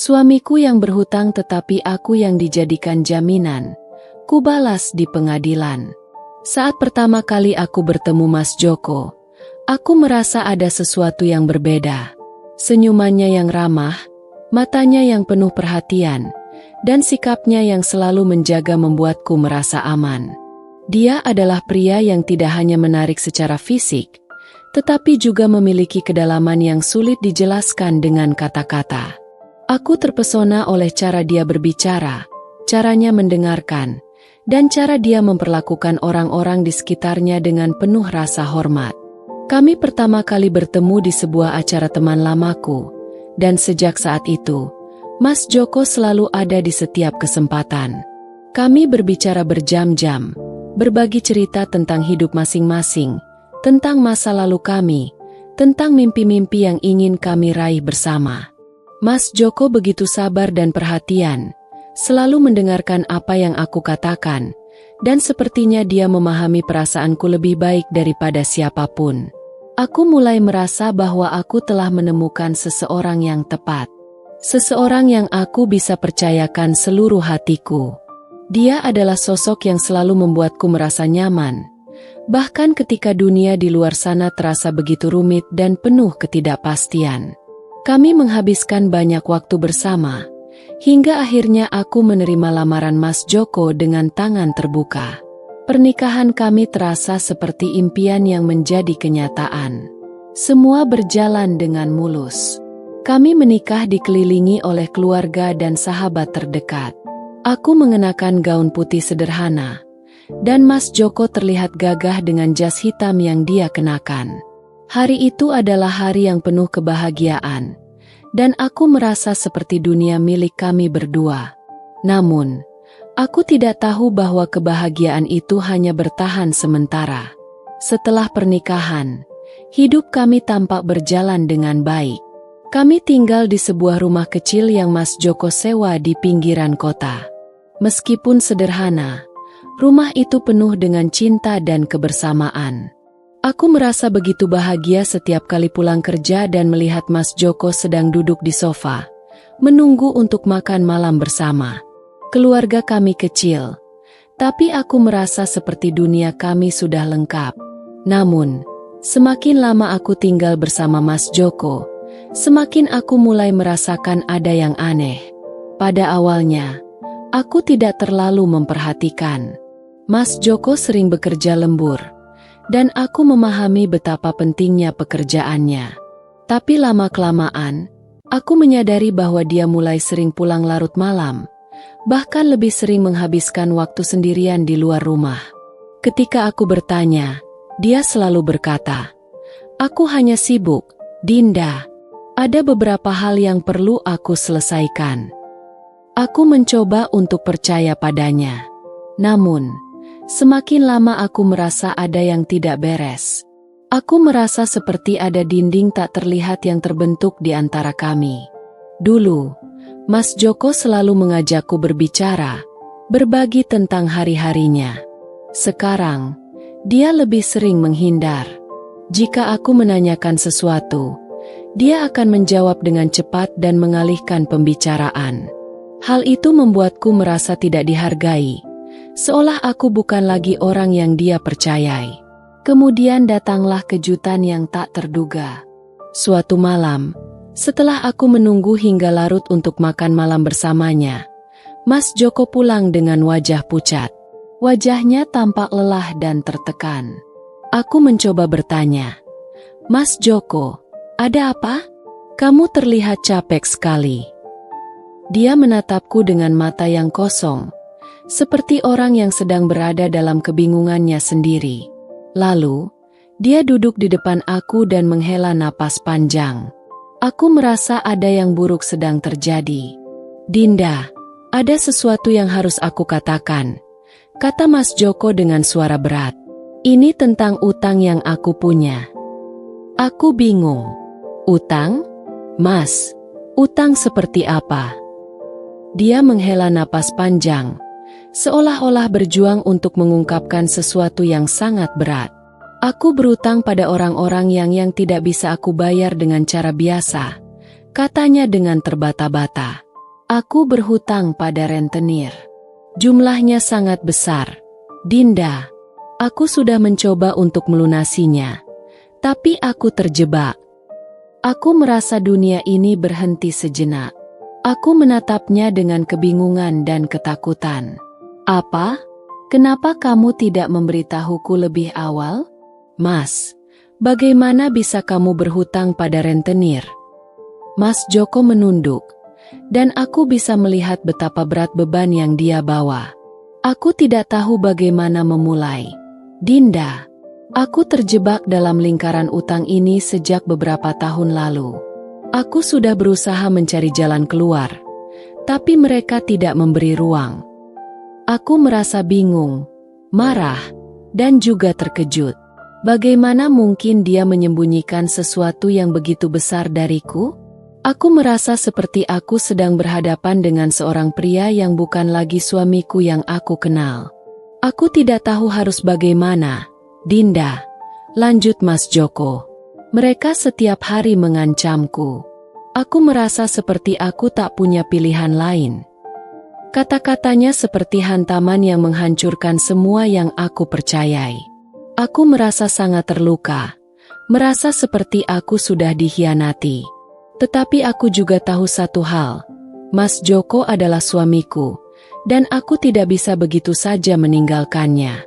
Suamiku yang berhutang tetapi aku yang dijadikan jaminan. Kubalas di pengadilan. Saat pertama kali aku bertemu Mas Joko, aku merasa ada sesuatu yang berbeda. Senyumannya yang ramah, matanya yang penuh perhatian, dan sikapnya yang selalu menjaga membuatku merasa aman. Dia adalah pria yang tidak hanya menarik secara fisik, tetapi juga memiliki kedalaman yang sulit dijelaskan dengan kata-kata. Aku terpesona oleh cara dia berbicara, caranya mendengarkan, dan cara dia memperlakukan orang-orang di sekitarnya dengan penuh rasa hormat. Kami pertama kali bertemu di sebuah acara teman lamaku, dan sejak saat itu, Mas Joko selalu ada di setiap kesempatan. Kami berbicara berjam-jam, berbagi cerita tentang hidup masing-masing, tentang masa lalu kami, tentang mimpi-mimpi yang ingin kami raih bersama. Mas Joko begitu sabar dan perhatian, selalu mendengarkan apa yang aku katakan, dan sepertinya dia memahami perasaanku lebih baik daripada siapapun. Aku mulai merasa bahwa aku telah menemukan seseorang yang tepat. Seseorang yang aku bisa percayakan seluruh hatiku. Dia adalah sosok yang selalu membuatku merasa nyaman, bahkan ketika dunia di luar sana terasa begitu rumit dan penuh ketidakpastian. Kami menghabiskan banyak waktu bersama, hingga akhirnya aku menerima lamaran Mas Joko dengan tangan terbuka. Pernikahan kami terasa seperti impian yang menjadi kenyataan. Semua berjalan dengan mulus. Kami menikah dikelilingi oleh keluarga dan sahabat terdekat. Aku mengenakan gaun putih sederhana, dan Mas Joko terlihat gagah dengan jas hitam yang dia kenakan. Hari itu adalah hari yang penuh kebahagiaan, dan aku merasa seperti dunia milik kami berdua. Namun, aku tidak tahu bahwa kebahagiaan itu hanya bertahan sementara. Setelah pernikahan, hidup kami tampak berjalan dengan baik. Kami tinggal di sebuah rumah kecil yang Mas Joko sewa di pinggiran kota. Meskipun sederhana, rumah itu penuh dengan cinta dan kebersamaan. Aku merasa begitu bahagia setiap kali pulang kerja dan melihat Mas Joko sedang duduk di sofa, menunggu untuk makan malam bersama. Keluarga kami kecil, tapi aku merasa seperti dunia kami sudah lengkap. Namun, semakin lama aku tinggal bersama Mas Joko, semakin aku mulai merasakan ada yang aneh. Pada awalnya, aku tidak terlalu memperhatikan. Mas Joko sering bekerja lembur, dan aku memahami betapa pentingnya pekerjaannya. Tapi lama-kelamaan, aku menyadari bahwa dia mulai sering pulang larut malam, bahkan lebih sering menghabiskan waktu sendirian di luar rumah. Ketika aku bertanya, dia selalu berkata, "Aku hanya sibuk, Dinda. Ada beberapa hal yang perlu aku selesaikan." Aku mencoba untuk percaya padanya. Namun, semakin lama aku merasa ada yang tidak beres. Aku merasa seperti ada dinding tak terlihat yang terbentuk di antara kami. Dulu, Mas Joko selalu mengajakku berbicara, berbagi tentang hari-harinya. Sekarang, dia lebih sering menghindar. Jika aku menanyakan sesuatu, dia akan menjawab dengan cepat dan mengalihkan pembicaraan. Hal itu membuatku merasa tidak dihargai, seolah aku bukan lagi orang yang dia percayai. Kemudian datanglah kejutan yang tak terduga. Suatu malam, setelah aku menunggu hingga larut untuk makan malam bersamanya, Mas Joko pulang dengan wajah pucat. Wajahnya tampak lelah dan tertekan. Aku mencoba bertanya, "Mas Joko, ada apa? Kamu terlihat capek sekali." Dia menatapku dengan mata yang kosong, seperti orang yang sedang berada dalam kebingungannya sendiri. Lalu, dia duduk di depan aku dan menghela napas panjang. Aku merasa ada yang buruk sedang terjadi. "Dinda, ada sesuatu yang harus aku katakan," kata Mas Joko dengan suara berat. "Ini tentang utang yang aku punya." Aku bingung. "Utang? Mas, utang seperti apa?" Dia menghela napas panjang, seolah-olah berjuang untuk mengungkapkan sesuatu yang sangat berat. "Aku berutang pada orang-orang yang tidak bisa aku bayar dengan cara biasa," katanya dengan terbata-bata. Aku berhutang pada rentenir. Jumlahnya sangat besar. Dinda, aku sudah mencoba untuk melunasinya, tapi aku terjebak. Aku merasa dunia ini berhenti sejenak. Aku menatapnya dengan kebingungan dan ketakutan. Apa? Kenapa kamu tidak memberitahuku lebih awal? Mas, bagaimana bisa kamu berhutang pada rentenir? Mas Joko menunduk, dan aku bisa melihat betapa berat beban yang dia bawa. Aku tidak tahu bagaimana memulai. Dinda, aku terjebak dalam lingkaran utang ini sejak beberapa tahun lalu. Aku sudah berusaha mencari jalan keluar, tapi mereka tidak memberi ruang. Aku merasa bingung, marah, dan juga terkejut. Bagaimana mungkin dia menyembunyikan sesuatu yang begitu besar dariku? Aku merasa seperti aku sedang berhadapan dengan seorang pria yang bukan lagi suamiku yang aku kenal. Aku tidak tahu harus bagaimana. Dinda, lanjut Mas Joko. Mereka setiap hari mengancamku. Aku merasa seperti aku tak punya pilihan lain. Kata-katanya seperti hantaman yang menghancurkan semua yang aku percayai. Aku merasa sangat terluka, merasa seperti aku sudah dikhianati. Tetapi aku juga tahu satu hal, Mas Joko adalah suamiku, dan aku tidak bisa begitu saja meninggalkannya.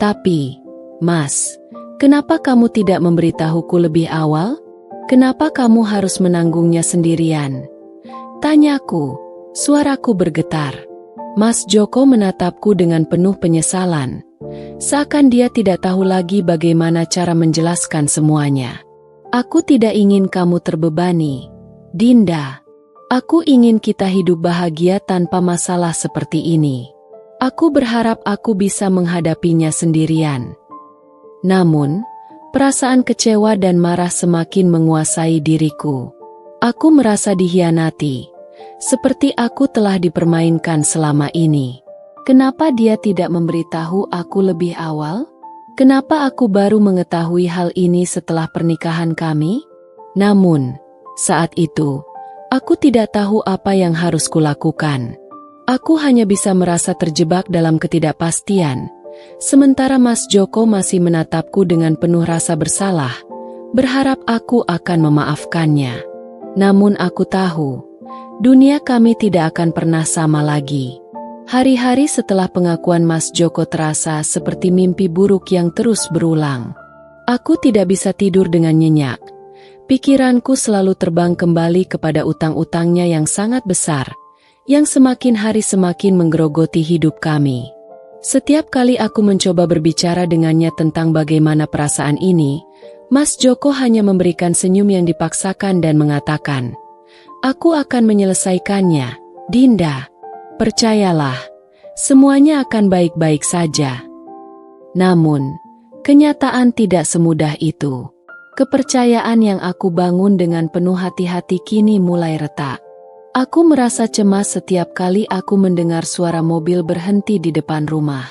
Tapi, Mas, kenapa kamu tidak memberitahuku lebih awal? Kenapa kamu harus menanggungnya sendirian? Tanyaku, suaraku bergetar. Mas Joko menatapku dengan penuh penyesalan, seakan dia tidak tahu lagi bagaimana cara menjelaskan semuanya. Aku tidak ingin kamu terbebani, Dinda. Aku ingin kita hidup bahagia tanpa masalah seperti ini. Aku berharap aku bisa menghadapinya sendirian. Namun, perasaan kecewa dan marah semakin menguasai diriku. Aku merasa dikhianati, seperti aku telah dipermainkan selama ini. Kenapa dia tidak memberitahu aku lebih awal? Kenapa aku baru mengetahui hal ini setelah pernikahan kami? Namun, saat itu, aku tidak tahu apa yang harus kulakukan. Aku hanya bisa merasa terjebak dalam ketidakpastian, sementara Mas Joko masih menatapku dengan penuh rasa bersalah, berharap aku akan memaafkannya. Namun aku tahu, dunia kami tidak akan pernah sama lagi. Hari-hari setelah pengakuan Mas Joko terasa seperti mimpi buruk yang terus berulang. Aku tidak bisa tidur dengan nyenyak. Pikiranku selalu terbang kembali kepada utang-utangnya yang sangat besar, yang semakin hari semakin menggerogoti hidup kami. Setiap kali aku mencoba berbicara dengannya tentang bagaimana perasaan ini, Mas Joko hanya memberikan senyum yang dipaksakan dan mengatakan, "Aku akan menyelesaikannya, Dinda. Percayalah, semuanya akan baik-baik saja." Namun, kenyataan tidak semudah itu. Kepercayaan yang aku bangun dengan penuh hati-hati kini mulai retak. Aku merasa cemas setiap kali aku mendengar suara mobil berhenti di depan rumah.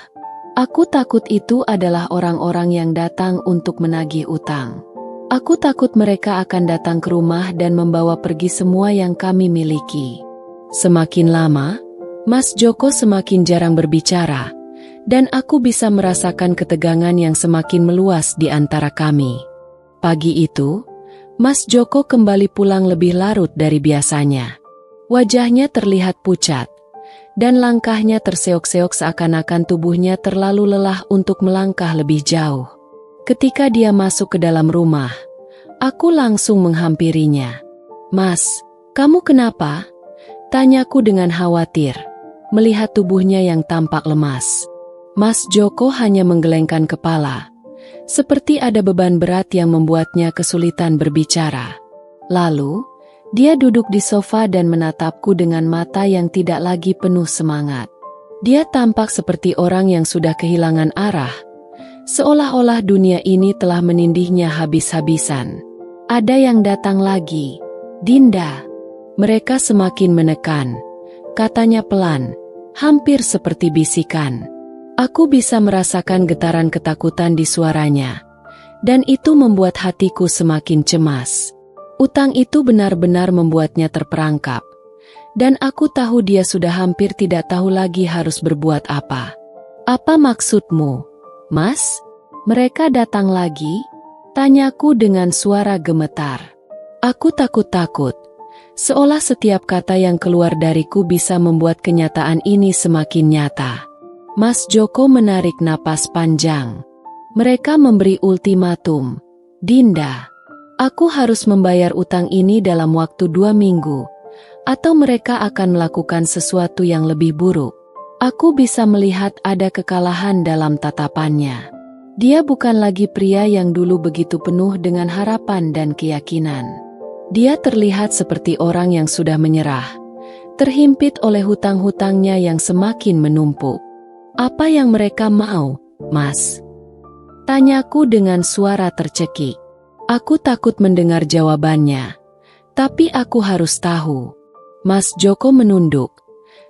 Aku takut itu adalah orang-orang yang datang untuk menagih utang. Aku takut mereka akan datang ke rumah dan membawa pergi semua yang kami miliki. Semakin lama, Mas Joko semakin jarang berbicara, dan aku bisa merasakan ketegangan yang semakin meluas di antara kami. Pagi itu, Mas Joko kembali pulang lebih larut dari biasanya. Wajahnya terlihat pucat, dan langkahnya terseok-seok seakan-akan tubuhnya terlalu lelah untuk melangkah lebih jauh. Ketika dia masuk ke dalam rumah, aku langsung menghampirinya. "Mas, kamu kenapa?" Tanyaku dengan khawatir, melihat tubuhnya yang tampak lemas. Mas Joko hanya menggelengkan kepala, seperti ada beban berat yang membuatnya kesulitan berbicara. Lalu, dia duduk di sofa dan menatapku dengan mata yang tidak lagi penuh semangat. Dia tampak seperti orang yang sudah kehilangan arah, seolah-olah dunia ini telah menindihnya habis-habisan. "Ada yang datang lagi, Dinda." Mereka semakin menekan, katanya pelan, hampir seperti bisikan. Aku bisa merasakan getaran ketakutan di suaranya, dan itu membuat hatiku semakin cemas. Utang itu benar-benar membuatnya terperangkap, Dan aku tahu dia sudah hampir tidak tahu lagi harus berbuat apa. Apa maksudmu, Mas? Mereka datang lagi? Tanyaku dengan suara gemetar. Aku takut-takut, seolah setiap kata yang keluar dariku bisa membuat kenyataan ini semakin nyata. Mas Joko menarik napas panjang. Mereka memberi ultimatum. Dinda, aku harus membayar utang ini dalam waktu 2 minggu, atau mereka akan melakukan sesuatu yang lebih buruk. Aku bisa melihat ada kekalahan dalam tatapannya. Dia bukan lagi pria yang dulu begitu penuh dengan harapan dan keyakinan. Dia terlihat seperti orang yang sudah menyerah, terhimpit oleh hutang-hutangnya yang semakin menumpuk. Apa yang mereka mau, Mas? Tanyaku dengan suara tercekik. Aku takut mendengar jawabannya, tapi aku harus tahu. Mas Joko menunduk,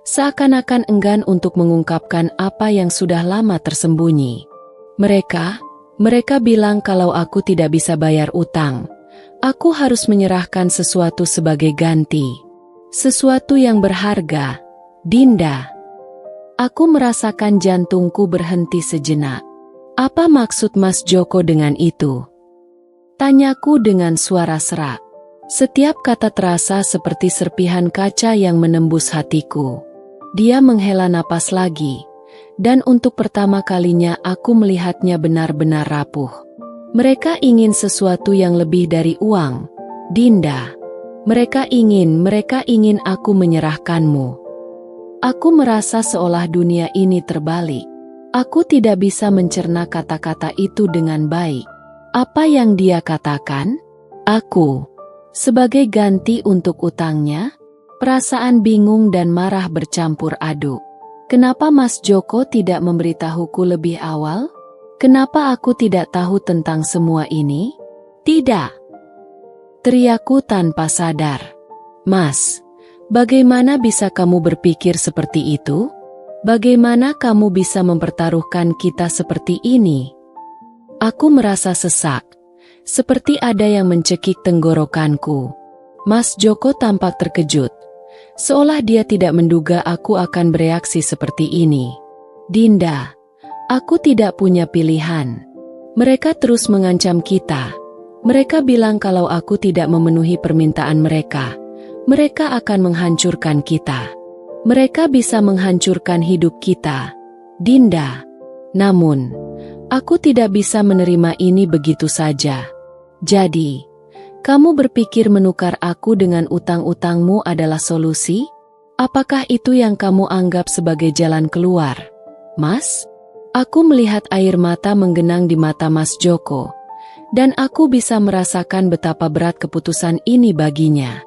seakan-akan enggan untuk mengungkapkan apa yang sudah lama tersembunyi. Mereka bilang kalau aku tidak bisa bayar utang. Aku harus menyerahkan sesuatu sebagai ganti. Sesuatu yang berharga, Dinda. Aku merasakan jantungku berhenti sejenak. Apa maksud Mas Joko dengan itu? Tanyaku dengan suara serak. Setiap kata terasa seperti serpihan kaca yang menembus hatiku. Dia menghela napas lagi, dan untuk pertama kalinya aku melihatnya benar-benar rapuh. Mereka ingin sesuatu yang lebih dari uang, Dinda. Mereka ingin aku menyerahkanmu. Aku merasa seolah dunia ini terbalik. Aku tidak bisa mencerna kata-kata itu dengan baik. Apa yang dia katakan? Aku, sebagai ganti untuk utangnya? Perasaan bingung dan marah bercampur aduk. Kenapa Mas Joko tidak memberitahuku lebih awal? Kenapa aku tidak tahu tentang semua ini? Tidak. Teriakku tanpa sadar. Mas, bagaimana bisa kamu berpikir seperti itu? Bagaimana kamu bisa mempertaruhkan kita seperti ini? Aku merasa sesak, seperti ada yang mencekik tenggorokanku. Mas Joko tampak terkejut, seolah dia tidak menduga aku akan bereaksi seperti ini. Dinda, aku tidak punya pilihan. Mereka terus mengancam kita. Mereka bilang kalau aku tidak memenuhi permintaan mereka, mereka akan menghancurkan kita. Mereka bisa menghancurkan hidup kita, Dinda. Namun, aku tidak bisa menerima ini begitu saja. Jadi, kamu berpikir menukar aku dengan utang-utangmu adalah solusi? Apakah itu yang kamu anggap sebagai jalan keluar, Mas? Aku melihat air mata menggenang di mata Mas Joko, dan aku bisa merasakan betapa berat keputusan ini baginya.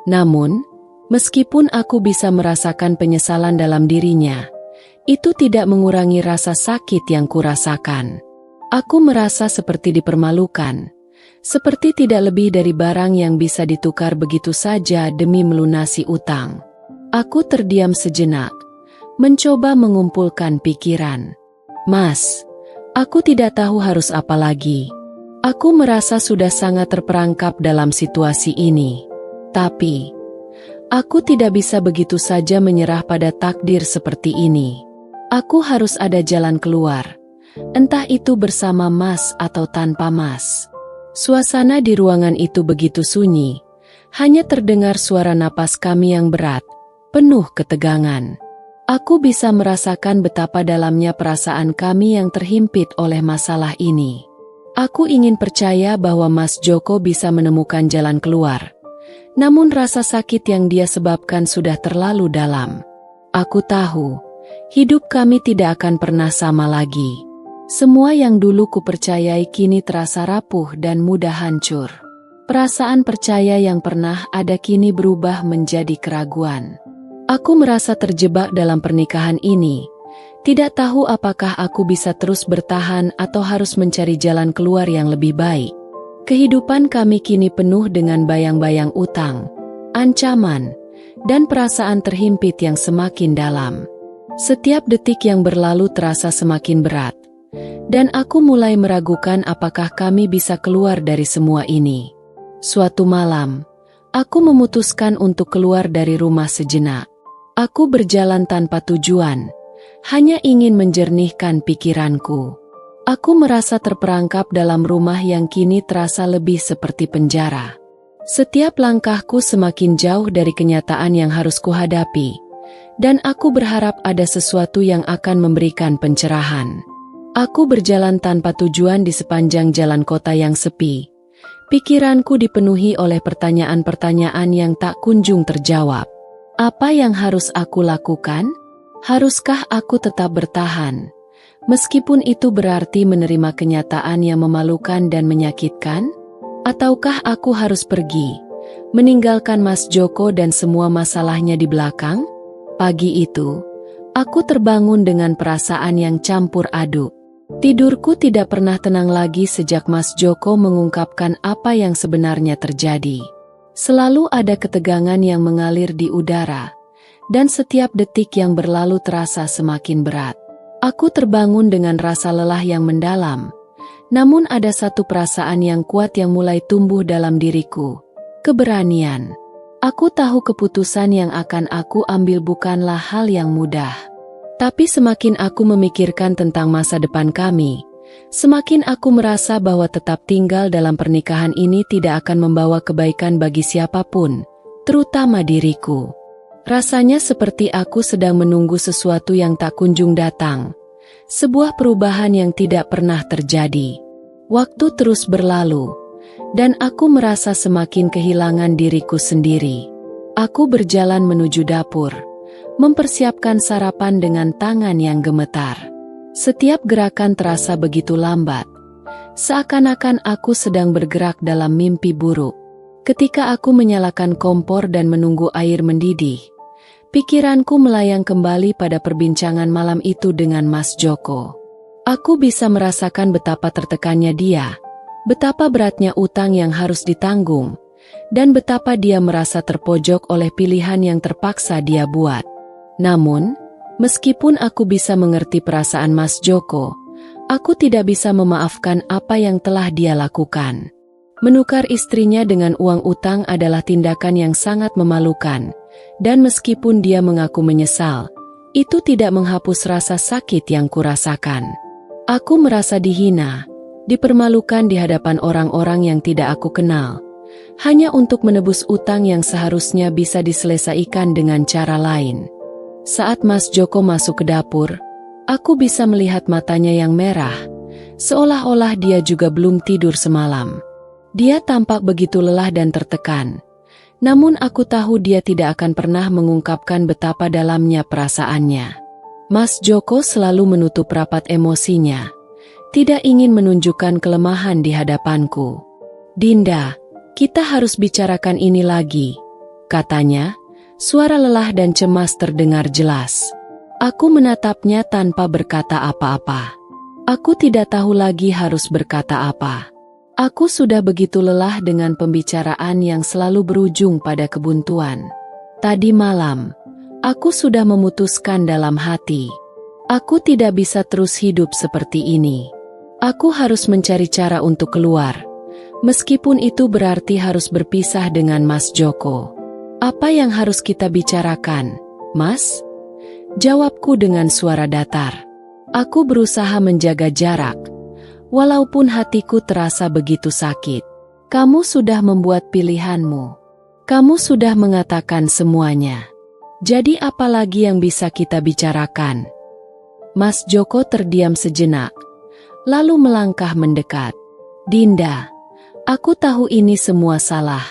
Namun, meskipun aku bisa merasakan penyesalan dalam dirinya, itu tidak mengurangi rasa sakit yang kurasakan. Aku merasa seperti dipermalukan, seperti tidak lebih dari barang yang bisa ditukar begitu saja demi melunasi utang. Aku terdiam sejenak, mencoba mengumpulkan pikiran. Mas, aku tidak tahu harus apa lagi. Aku merasa sudah sangat terperangkap dalam situasi ini. Tapi, aku tidak bisa begitu saja menyerah pada takdir seperti ini. Aku harus ada jalan keluar, entah itu bersama Mas atau tanpa Mas. Suasana di ruangan itu begitu sunyi, hanya terdengar suara napas kami yang berat, penuh ketegangan. Aku bisa merasakan betapa dalamnya perasaan kami yang terhimpit oleh masalah ini. Aku ingin percaya bahwa Mas Joko bisa menemukan jalan keluar. Namun rasa sakit yang dia sebabkan sudah terlalu dalam. Aku tahu, hidup kami tidak akan pernah sama lagi. Semua yang dulu kupercayai kini terasa rapuh dan mudah hancur. Perasaan percaya yang pernah ada kini berubah menjadi keraguan. Aku merasa terjebak dalam pernikahan ini, tidak tahu apakah aku bisa terus bertahan atau harus mencari jalan keluar yang lebih baik. Kehidupan kami kini penuh dengan bayang-bayang utang, ancaman, dan perasaan terhimpit yang semakin dalam. Setiap detik yang berlalu terasa semakin berat, dan aku mulai meragukan apakah kami bisa keluar dari semua ini. Suatu malam, Aku memutuskan untuk keluar dari rumah sejenak. Aku berjalan tanpa tujuan, hanya ingin menjernihkan pikiranku. Aku merasa terperangkap dalam rumah yang kini terasa lebih seperti penjara. Setiap langkahku semakin jauh dari kenyataan yang harus kuhadapi, dan aku berharap ada sesuatu yang akan memberikan pencerahan. Aku berjalan tanpa tujuan di sepanjang jalan kota yang sepi. Pikiranku dipenuhi oleh pertanyaan-pertanyaan yang tak kunjung terjawab. Apa yang harus aku lakukan? Haruskah aku tetap bertahan? Meskipun itu berarti menerima kenyataan yang memalukan dan menyakitkan? Ataukah aku harus pergi, meninggalkan Mas Joko dan semua masalahnya di belakang? Pagi itu, aku terbangun dengan perasaan yang campur aduk. Tidurku tidak pernah tenang lagi sejak Mas Joko mengungkapkan apa yang sebenarnya terjadi. Selalu ada ketegangan yang mengalir di udara, dan setiap detik yang berlalu terasa semakin berat. Aku terbangun dengan rasa lelah yang mendalam, namun ada satu perasaan yang kuat yang mulai tumbuh dalam diriku, keberanian. Aku tahu keputusan yang akan aku ambil bukanlah hal yang mudah. Tapi semakin aku memikirkan tentang masa depan kami, semakin aku merasa bahwa tetap tinggal dalam pernikahan ini tidak akan membawa kebaikan bagi siapapun, terutama diriku. Rasanya seperti aku sedang menunggu sesuatu yang tak kunjung datang, sebuah perubahan yang tidak pernah terjadi. Waktu terus berlalu, dan aku merasa semakin kehilangan diriku sendiri. Aku berjalan menuju dapur, mempersiapkan sarapan dengan tangan yang gemetar. Setiap gerakan terasa begitu lambat, seakan-akan aku sedang bergerak dalam mimpi buruk. Ketika aku menyalakan kompor dan menunggu air mendidih, pikiranku melayang kembali pada perbincangan malam itu dengan Mas Joko. Aku bisa merasakan betapa tertekannya dia, betapa beratnya utang yang harus ditanggung, dan betapa dia merasa terpojok oleh pilihan yang terpaksa dia buat. Namun, meskipun aku bisa mengerti perasaan Mas Joko, aku tidak bisa memaafkan apa yang telah dia lakukan. Menukar istrinya dengan uang utang adalah tindakan yang sangat memalukan, dan meskipun dia mengaku menyesal, itu tidak menghapus rasa sakit yang kurasakan. Aku merasa dihina, dipermalukan di hadapan orang-orang yang tidak aku kenal, hanya untuk menebus utang yang seharusnya bisa diselesaikan dengan cara lain. Saat Mas Joko masuk ke dapur, aku bisa melihat matanya yang merah, seolah-olah dia juga belum tidur semalam. Dia tampak begitu lelah dan tertekan, namun aku tahu dia tidak akan pernah mengungkapkan betapa dalamnya perasaannya. Mas Joko selalu menutup rapat emosinya, tidak ingin menunjukkan kelemahan di hadapanku. "Dinda, kita harus bicarakan ini lagi," katanya. Suara lelah dan cemas terdengar jelas. Aku menatapnya tanpa berkata apa-apa. Aku tidak tahu lagi harus berkata apa. Aku sudah begitu lelah dengan pembicaraan yang selalu berujung pada kebuntuan. Tadi malam, aku sudah memutuskan dalam hati. Aku tidak bisa terus hidup seperti ini. Aku harus mencari cara untuk keluar, meskipun itu berarti harus berpisah dengan Mas Joko. "Apa yang harus kita bicarakan, Mas?" Jawabku dengan suara datar. Aku berusaha menjaga jarak, walaupun hatiku terasa begitu sakit. "Kamu sudah membuat pilihanmu. Kamu sudah mengatakan semuanya. Jadi apa lagi yang bisa kita bicarakan?" Mas Joko terdiam sejenak, lalu melangkah mendekat. "Dinda, aku tahu ini semua salah.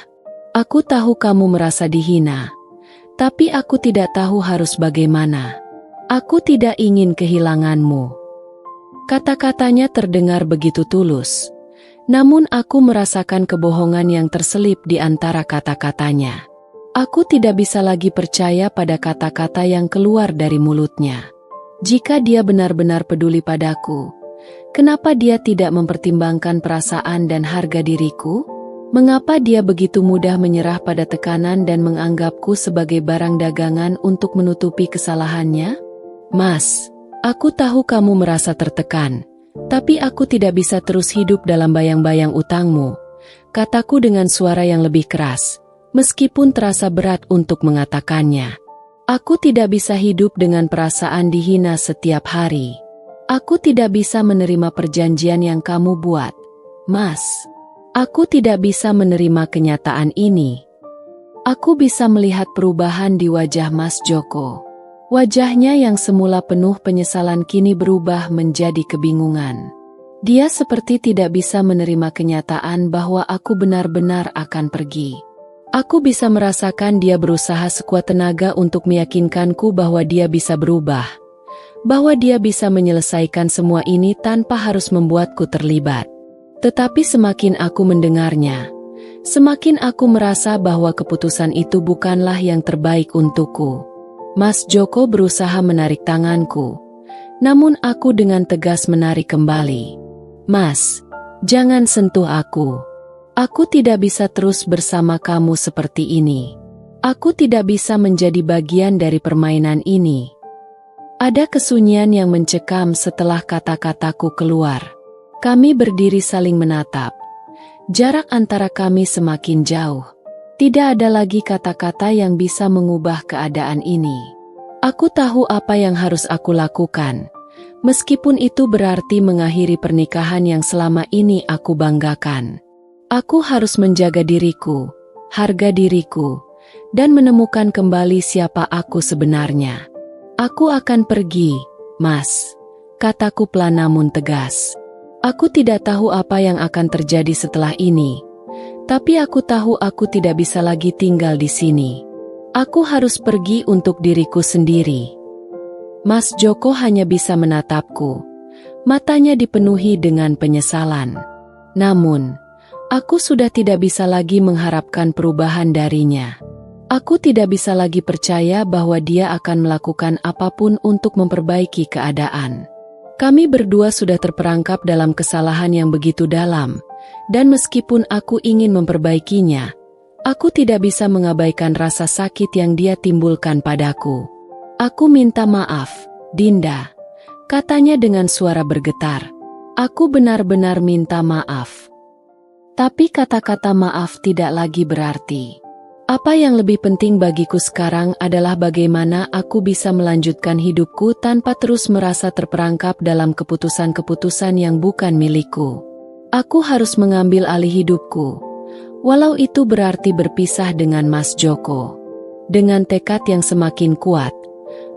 Aku tahu kamu merasa dihina, tapi aku tidak tahu harus bagaimana. Aku tidak ingin kehilanganmu." Kata-katanya terdengar begitu tulus, namun aku merasakan kebohongan yang terselip di antara kata-katanya. Aku tidak bisa lagi percaya pada kata-kata yang keluar dari mulutnya. Jika dia benar-benar peduli padaku, kenapa dia tidak mempertimbangkan perasaan dan harga diriku? Mengapa dia begitu mudah menyerah pada tekanan dan menganggapku sebagai barang dagangan untuk menutupi kesalahannya? "Mas, aku tahu kamu merasa tertekan, tapi aku tidak bisa terus hidup dalam bayang-bayang utangmu," kataku dengan suara yang lebih keras. Meskipun terasa berat untuk mengatakannya. Aku tidak bisa hidup dengan perasaan dihina setiap hari. Aku tidak bisa menerima perjanjian yang kamu buat, Mas. Aku tidak bisa menerima kenyataan ini. Aku bisa melihat perubahan di wajah Mas Joko. Wajahnya yang semula penuh penyesalan kini berubah menjadi kebingungan. Dia seperti tidak bisa menerima kenyataan bahwa aku benar-benar akan pergi. Aku bisa merasakan dia berusaha sekuat tenaga untuk meyakinkanku bahwa dia bisa berubah. Bahwa dia bisa menyelesaikan semua ini tanpa harus membuatku terlibat. Tetapi semakin aku mendengarnya, semakin aku merasa bahwa keputusan itu bukanlah yang terbaik untukku. Mas Joko berusaha menarik tanganku, namun aku dengan tegas menarik kembali. Mas, jangan sentuh aku. Aku tidak bisa terus bersama kamu seperti ini. Aku tidak bisa menjadi bagian dari permainan ini. Ada kesunyian yang mencekam setelah kata-kataku keluar. Kami berdiri saling menatap. Jarak antara kami semakin jauh. Tidak ada lagi kata-kata yang bisa mengubah keadaan ini. Aku tahu apa yang harus aku lakukan. Meskipun itu berarti mengakhiri pernikahan yang selama ini aku banggakan. Aku harus menjaga diriku, harga diriku, dan menemukan kembali siapa aku sebenarnya. Aku akan pergi, Mas, kataku pelan namun tegas. Aku tidak tahu apa yang akan terjadi setelah ini, tapi aku tahu aku tidak bisa lagi tinggal di sini. Aku harus pergi untuk diriku sendiri. Mas Joko hanya bisa menatapku. Matanya dipenuhi dengan penyesalan. Namun, aku sudah tidak bisa lagi mengharapkan perubahan darinya. Aku tidak bisa lagi percaya bahwa dia akan melakukan apapun untuk memperbaiki keadaan. Kami berdua sudah terperangkap dalam kesalahan yang begitu dalam, dan meskipun aku ingin memperbaikinya, aku tidak bisa mengabaikan rasa sakit yang dia timbulkan padaku. Aku minta maaf, Dinda, katanya dengan suara bergetar. Aku benar-benar minta maaf. Tapi kata-kata maaf tidak lagi berarti. Apa yang lebih penting bagiku sekarang adalah bagaimana aku bisa melanjutkan hidupku tanpa terus merasa terperangkap dalam keputusan-keputusan yang bukan milikku. Aku harus mengambil alih hidupku, walau itu berarti berpisah dengan Mas Joko. Dengan tekad yang semakin kuat,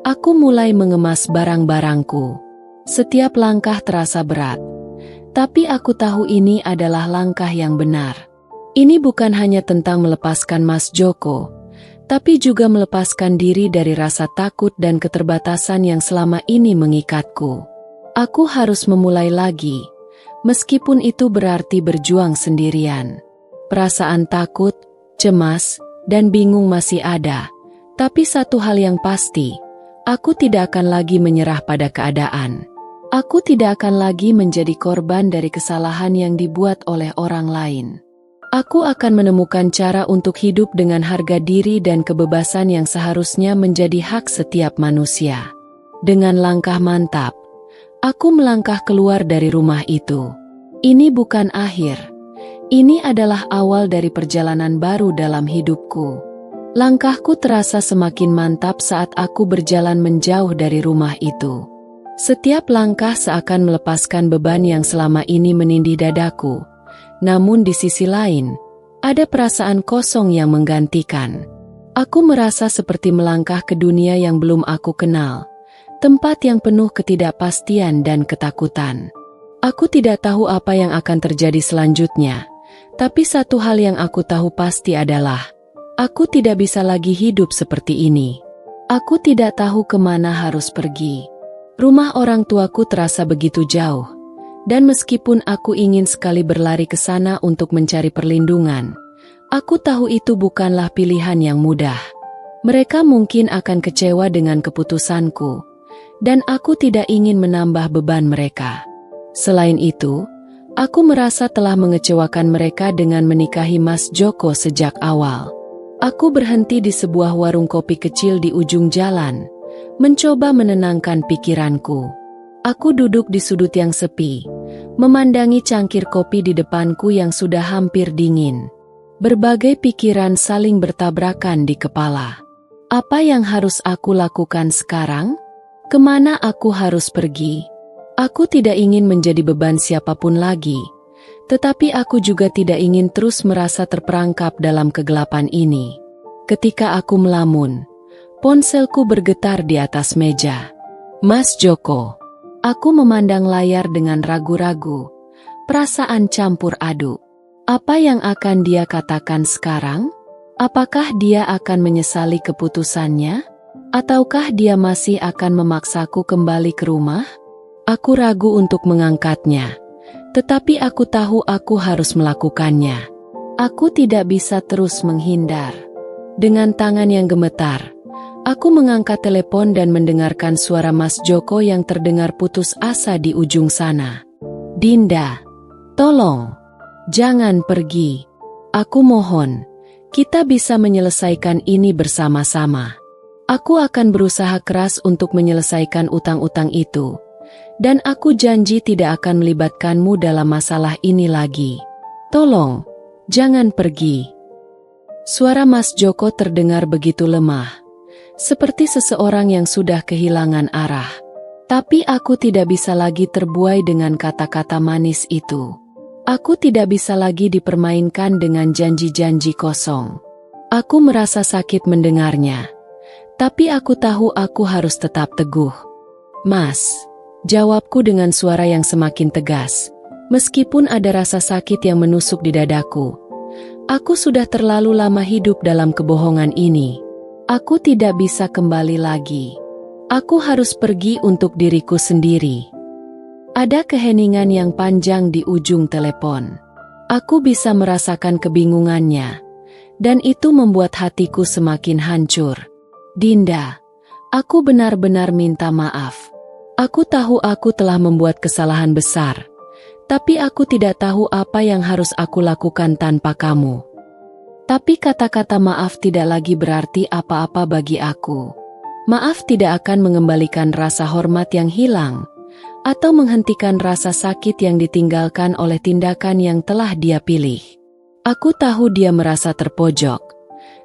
aku mulai mengemas barang-barangku. Setiap langkah terasa berat, tapi aku tahu ini adalah langkah yang benar. Ini bukan hanya tentang melepaskan Mas Joko, tapi juga melepaskan diri dari rasa takut dan keterbatasan yang selama ini mengikatku. Aku harus memulai lagi, meskipun itu berarti berjuang sendirian. Perasaan takut, cemas, dan bingung masih ada, tapi satu hal yang pasti, aku tidak akan lagi menyerah pada keadaan. Aku tidak akan lagi menjadi korban dari kesalahan yang dibuat oleh orang lain. Aku akan menemukan cara untuk hidup dengan harga diri dan kebebasan yang seharusnya menjadi hak setiap manusia. Dengan langkah mantap, aku melangkah keluar dari rumah itu. Ini bukan akhir. Ini adalah awal dari perjalanan baru dalam hidupku. Langkahku terasa semakin mantap saat aku berjalan menjauh dari rumah itu. Setiap langkah seakan melepaskan beban yang selama ini menindih dadaku. Namun di sisi lain, ada perasaan kosong yang menggantikan. Aku merasa seperti melangkah ke dunia yang belum aku kenal, tempat yang penuh ketidakpastian dan ketakutan. Aku tidak tahu apa yang akan terjadi selanjutnya, tapi satu hal yang aku tahu pasti adalah, aku tidak bisa lagi hidup seperti ini. Aku tidak tahu kemana harus pergi. Rumah orang tuaku terasa begitu jauh. Dan meskipun aku ingin sekali berlari ke sana untuk mencari perlindungan, aku tahu itu bukanlah pilihan yang mudah. Mereka mungkin akan kecewa dengan keputusanku, dan aku tidak ingin menambah beban mereka. Selain itu, aku merasa telah mengecewakan mereka dengan menikahi Mas Joko sejak awal. Aku berhenti di sebuah warung kopi kecil di ujung jalan, mencoba menenangkan pikiranku. Aku duduk di sudut yang sepi, memandangi cangkir kopi di depanku yang sudah hampir dingin. Berbagai pikiran saling bertabrakan di kepala. Apa yang harus aku lakukan sekarang? Kemana aku harus pergi? Aku tidak ingin menjadi beban siapapun lagi, tetapi aku juga tidak ingin terus merasa terperangkap dalam kegelapan ini. Ketika aku melamun, ponselku bergetar di atas meja. Mas Joko. Aku memandang layar dengan ragu-ragu, perasaan campur aduk. Apa yang akan dia katakan sekarang? Apakah dia akan menyesali keputusannya? Ataukah dia masih akan memaksaku kembali ke rumah? Aku ragu untuk mengangkatnya, tetapi aku tahu aku harus melakukannya. Aku tidak bisa terus menghindar. Dengan tangan yang gemetar, aku mengangkat telepon dan mendengarkan suara Mas Joko yang terdengar putus asa di ujung sana. Dinda, tolong. Jangan pergi. Aku mohon, kita bisa menyelesaikan ini bersama-sama. Aku akan berusaha keras untuk menyelesaikan utang-utang itu. Dan aku janji tidak akan melibatkanmu dalam masalah ini lagi. Tolong, jangan pergi. Suara Mas Joko terdengar begitu lemah, seperti seseorang yang sudah kehilangan arah. Tapi aku tidak bisa lagi terbuai dengan kata-kata manis itu. Aku tidak bisa lagi dipermainkan dengan janji-janji kosong. Aku merasa sakit mendengarnya, tapi aku tahu aku harus tetap teguh. Mas, jawabku dengan suara yang semakin tegas, meskipun ada rasa sakit yang menusuk di dadaku. Aku sudah terlalu lama hidup dalam kebohongan ini. Aku tidak bisa kembali lagi. Aku harus pergi untuk diriku sendiri. Ada keheningan yang panjang di ujung telepon. Aku bisa merasakan kebingungannya, dan itu membuat hatiku semakin hancur. Dinda, aku benar-benar minta maaf. Aku tahu aku telah membuat kesalahan besar, tapi aku tidak tahu apa yang harus aku lakukan tanpa kamu. Tapi kata-kata maaf tidak lagi berarti apa-apa bagi aku. Maaf tidak akan mengembalikan rasa hormat yang hilang, atau menghentikan rasa sakit yang ditinggalkan oleh tindakan yang telah dia pilih. Aku tahu dia merasa terpojok,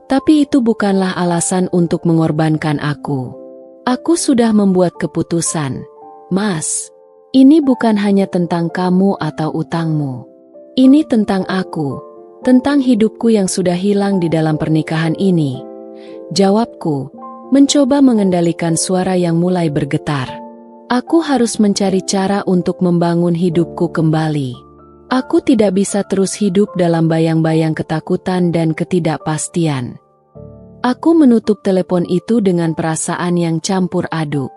tapi itu bukanlah alasan untuk mengorbankan aku. Aku sudah membuat keputusan. Mas, ini bukan hanya tentang kamu atau utangmu. Ini tentang aku, tentang hidupku yang sudah hilang di dalam pernikahan ini. Jawabku, mencoba mengendalikan suara yang mulai bergetar. Aku harus mencari cara untuk membangun hidupku kembali. Aku tidak bisa terus hidup dalam bayang-bayang ketakutan dan ketidakpastian. Aku menutup telepon itu dengan perasaan yang campur aduk.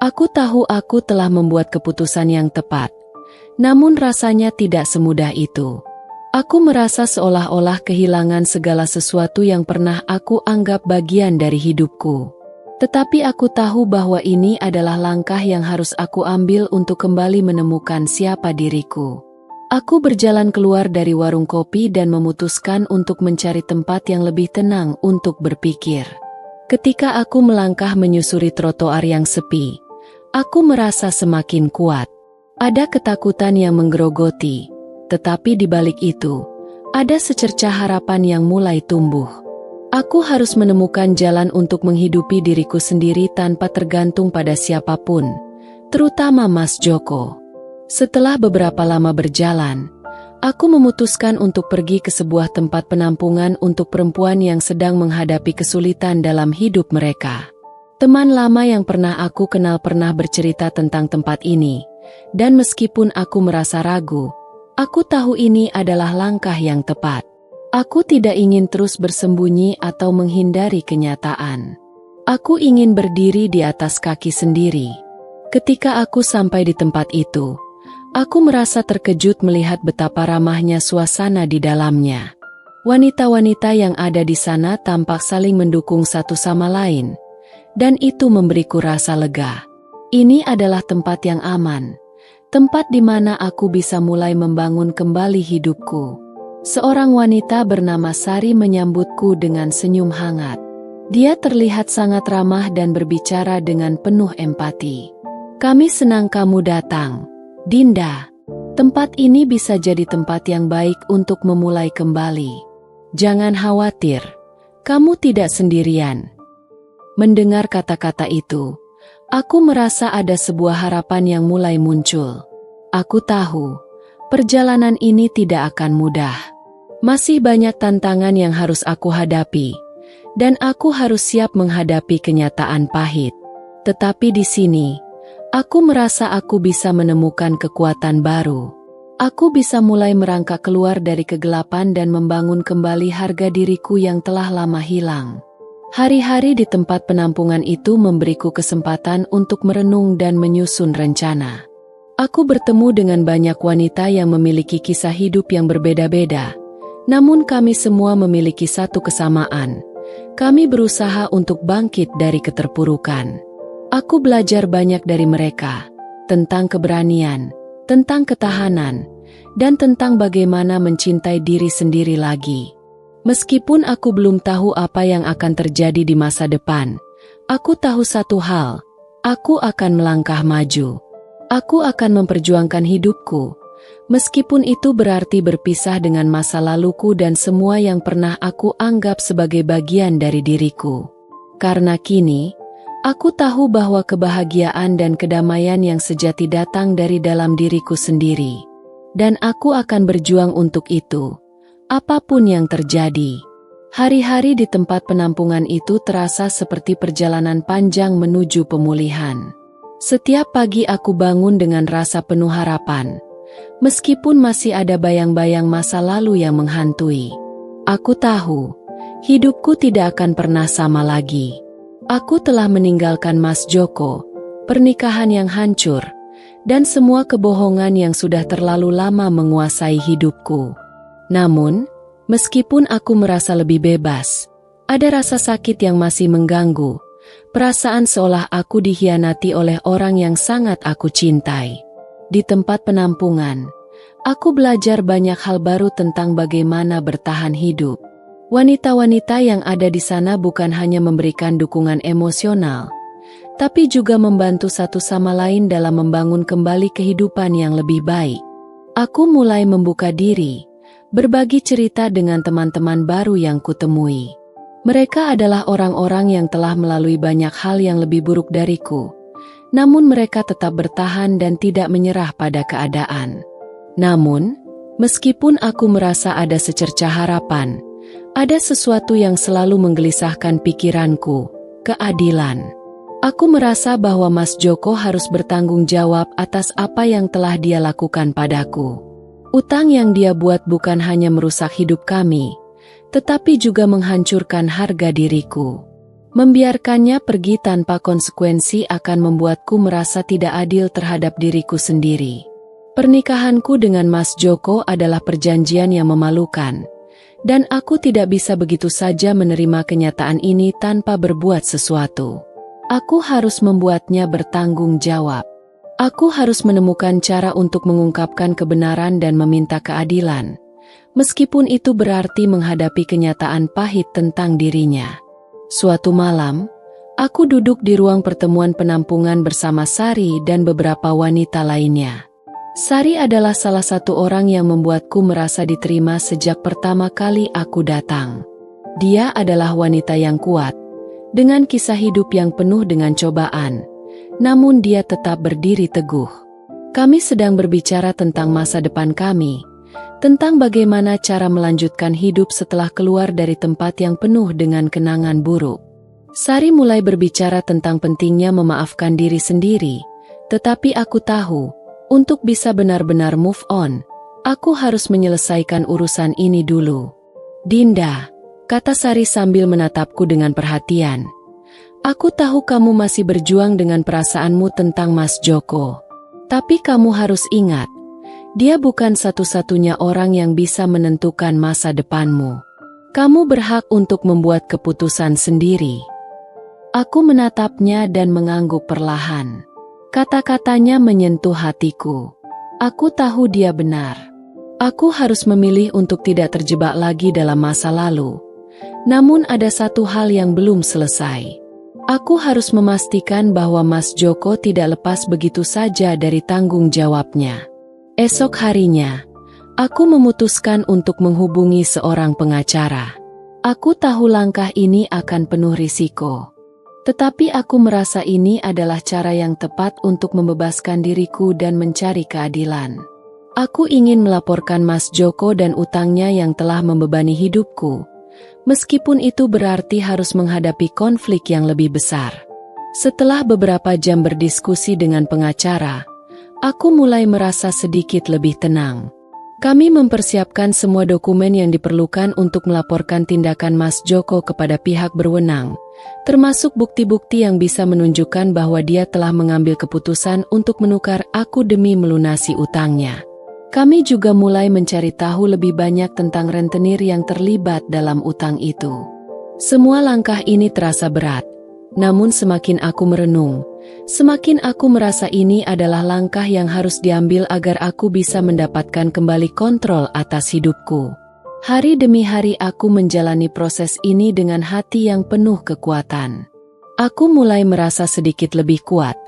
Aku tahu aku telah membuat keputusan yang tepat, namun rasanya tidak semudah itu. Aku merasa seolah-olah kehilangan segala sesuatu yang pernah aku anggap bagian dari hidupku. Tetapi aku tahu bahwa ini adalah langkah yang harus aku ambil untuk kembali menemukan siapa diriku. Aku berjalan keluar dari warung kopi dan memutuskan untuk mencari tempat yang lebih tenang untuk berpikir. Ketika aku melangkah menyusuri trotoar yang sepi, aku merasa semakin kuat. Ada ketakutan yang menggerogoti, tetapi di balik itu, ada secercah harapan yang mulai tumbuh. Aku harus menemukan jalan untuk menghidupi diriku sendiri tanpa tergantung pada siapapun, terutama Mas Joko. Setelah beberapa lama berjalan, aku memutuskan untuk pergi ke sebuah tempat penampungan untuk perempuan yang sedang menghadapi kesulitan dalam hidup mereka. Teman lama yang pernah aku kenal pernah bercerita tentang tempat ini, dan meskipun aku merasa ragu, aku tahu ini adalah langkah yang tepat. Aku tidak ingin terus bersembunyi atau menghindari kenyataan. Aku ingin berdiri di atas kaki sendiri. Ketika aku sampai di tempat itu, aku merasa terkejut melihat betapa ramahnya suasana di dalamnya. Wanita-wanita yang ada di sana tampak saling mendukung satu sama lain, dan itu memberiku rasa lega. Ini adalah tempat yang aman, tempat di mana aku bisa mulai membangun kembali hidupku. Seorang wanita bernama Sari menyambutku dengan senyum hangat. Dia terlihat sangat ramah dan berbicara dengan penuh empati. Kami senang kamu datang, Dinda. Tempat ini bisa jadi tempat yang baik untuk memulai kembali. Jangan khawatir, kamu tidak sendirian. Mendengar kata-kata itu, aku merasa ada sebuah harapan yang mulai muncul. Aku tahu, perjalanan ini tidak akan mudah. Masih banyak tantangan yang harus aku hadapi, dan aku harus siap menghadapi kenyataan pahit. Tetapi di sini, aku merasa aku bisa menemukan kekuatan baru. Aku bisa mulai merangkak keluar dari kegelapan dan membangun kembali harga diriku yang telah lama hilang. Hari-hari di tempat penampungan itu memberiku kesempatan untuk merenung dan menyusun rencana. Aku bertemu dengan banyak wanita yang memiliki kisah hidup yang berbeda-beda, namun kami semua memiliki satu kesamaan. Kami berusaha untuk bangkit dari keterpurukan. Aku belajar banyak dari mereka, tentang keberanian, tentang ketahanan, dan tentang bagaimana mencintai diri sendiri lagi. Meskipun aku belum tahu apa yang akan terjadi di masa depan, aku tahu satu hal, aku akan melangkah maju. Aku akan memperjuangkan hidupku, meskipun itu berarti berpisah dengan masa laluku dan semua yang pernah aku anggap sebagai bagian dari diriku. Karena kini, aku tahu bahwa kebahagiaan dan kedamaian yang sejati datang dari dalam diriku sendiri. Dan aku akan berjuang untuk itu, apapun yang terjadi. Hari-hari di tempat penampungan itu terasa seperti perjalanan panjang menuju pemulihan. Setiap pagi aku bangun dengan rasa penuh harapan, meskipun masih ada bayang-bayang masa lalu yang menghantui. Aku tahu, hidupku tidak akan pernah sama lagi. Aku telah meninggalkan Mas Joko, pernikahan yang hancur, dan semua kebohongan yang sudah terlalu lama menguasai hidupku. Namun, meskipun aku merasa lebih bebas, ada rasa sakit yang masih mengganggu, perasaan seolah aku dikhianati oleh orang yang sangat aku cintai. Di tempat penampungan, aku belajar banyak hal baru tentang bagaimana bertahan hidup. Wanita-wanita yang ada di sana bukan hanya memberikan dukungan emosional, tapi juga membantu satu sama lain dalam membangun kembali kehidupan yang lebih baik. Aku mulai membuka diri, berbagi cerita dengan teman-teman baru yang kutemui. Mereka adalah orang-orang yang telah melalui banyak hal yang lebih buruk dariku, namun mereka tetap bertahan dan tidak menyerah pada keadaan. Namun, meskipun aku merasa ada secercah harapan, ada sesuatu yang selalu menggelisahkan pikiranku, keadilan. Aku merasa bahwa Mas Joko harus bertanggung jawab atas apa yang telah dia lakukan padaku. Utang yang dia buat bukan hanya merusak hidup kami, tetapi juga menghancurkan harga diriku. Membiarkannya pergi tanpa konsekuensi akan membuatku merasa tidak adil terhadap diriku sendiri. Pernikahanku dengan Mas Joko adalah perjanjian yang memalukan, dan aku tidak bisa begitu saja menerima kenyataan ini tanpa berbuat sesuatu. Aku harus membuatnya bertanggung jawab. Aku harus menemukan cara untuk mengungkapkan kebenaran dan meminta keadilan, meskipun itu berarti menghadapi kenyataan pahit tentang dirinya. Suatu malam, aku duduk di ruang pertemuan penampungan bersama Sari dan beberapa wanita lainnya. Sari adalah salah satu orang yang membuatku merasa diterima sejak pertama kali aku datang. Dia adalah wanita yang kuat, dengan kisah hidup yang penuh dengan cobaan, namun dia tetap berdiri teguh. Kami sedang berbicara tentang masa depan kami, tentang bagaimana cara melanjutkan hidup setelah keluar dari tempat yang penuh dengan kenangan buruk. Sari mulai berbicara tentang pentingnya memaafkan diri sendiri, tetapi aku tahu, untuk bisa benar-benar move on, aku harus menyelesaikan urusan ini dulu. Dinda, kata Sari sambil menatapku dengan perhatian. Aku tahu kamu masih berjuang dengan perasaanmu tentang Mas Joko. Tapi kamu harus ingat, dia bukan satu-satunya orang yang bisa menentukan masa depanmu. Kamu berhak untuk membuat keputusan sendiri. Aku menatapnya dan mengangguk perlahan. Kata-katanya menyentuh hatiku. Aku tahu dia benar. Aku harus memilih untuk tidak terjebak lagi dalam masa lalu. Namun ada satu hal yang belum selesai. Aku harus memastikan bahwa Mas Joko tidak lepas begitu saja dari tanggung jawabnya. Esok harinya, Aku memutuskan untuk menghubungi seorang pengacara. Aku tahu langkah ini akan penuh risiko. Tetapi aku merasa ini adalah cara yang tepat untuk membebaskan diriku dan mencari keadilan. Aku ingin melaporkan Mas Joko dan utangnya yang telah membebani hidupku. Meskipun itu berarti harus menghadapi konflik yang lebih besar. Setelah beberapa jam berdiskusi dengan pengacara, aku mulai merasa sedikit lebih tenang. Kami mempersiapkan semua dokumen yang diperlukan untuk melaporkan tindakan Mas Joko kepada pihak berwenang, termasuk bukti-bukti yang bisa menunjukkan bahwa dia telah mengambil keputusan untuk menukar aku demi melunasi utangnya. Kami juga mulai mencari tahu lebih banyak tentang rentenir yang terlibat dalam utang itu. Semua langkah ini terasa berat, namun semakin aku merenung, semakin aku merasa ini adalah langkah yang harus diambil agar aku bisa mendapatkan kembali kontrol atas hidupku. Hari demi hari aku menjalani proses ini dengan hati yang penuh kekuatan. Aku mulai merasa sedikit lebih kuat,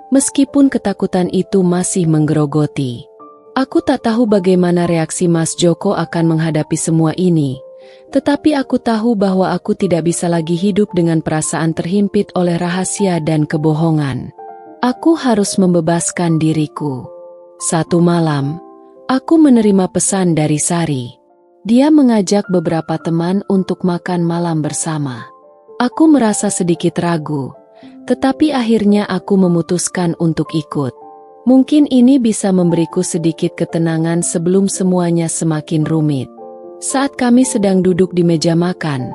meskipun ketakutan itu masih menggerogoti. Aku tak tahu bagaimana reaksi Mas Joko akan menghadapi semua ini, tetapi aku tahu bahwa aku tidak bisa lagi hidup dengan perasaan terhimpit oleh rahasia dan kebohongan. Aku harus membebaskan diriku. Satu malam, aku menerima pesan dari Sari. Dia mengajak beberapa teman untuk makan malam bersama. Aku merasa sedikit ragu, tetapi akhirnya aku memutuskan untuk ikut. Mungkin ini bisa memberiku sedikit ketenangan sebelum semuanya semakin rumit. Saat kami sedang duduk di meja makan,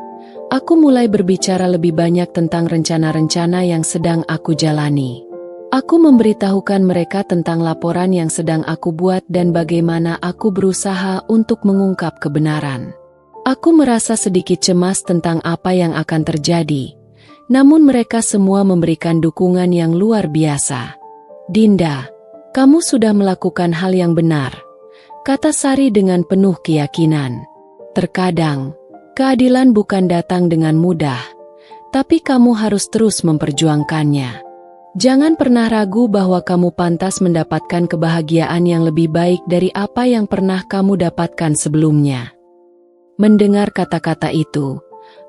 aku mulai berbicara lebih banyak tentang rencana-rencana yang sedang aku jalani. Aku memberitahukan mereka tentang laporan yang sedang aku buat dan bagaimana aku berusaha untuk mengungkap kebenaran. Aku merasa sedikit cemas tentang apa yang akan terjadi, namun mereka semua memberikan dukungan yang luar biasa. "Dinda, kamu sudah melakukan hal yang benar," kata Sari dengan penuh keyakinan. "Terkadang, keadilan bukan datang dengan mudah, tapi kamu harus terus memperjuangkannya. Jangan pernah ragu bahwa kamu pantas mendapatkan kebahagiaan yang lebih baik dari apa yang pernah kamu dapatkan sebelumnya." Mendengar kata-kata itu,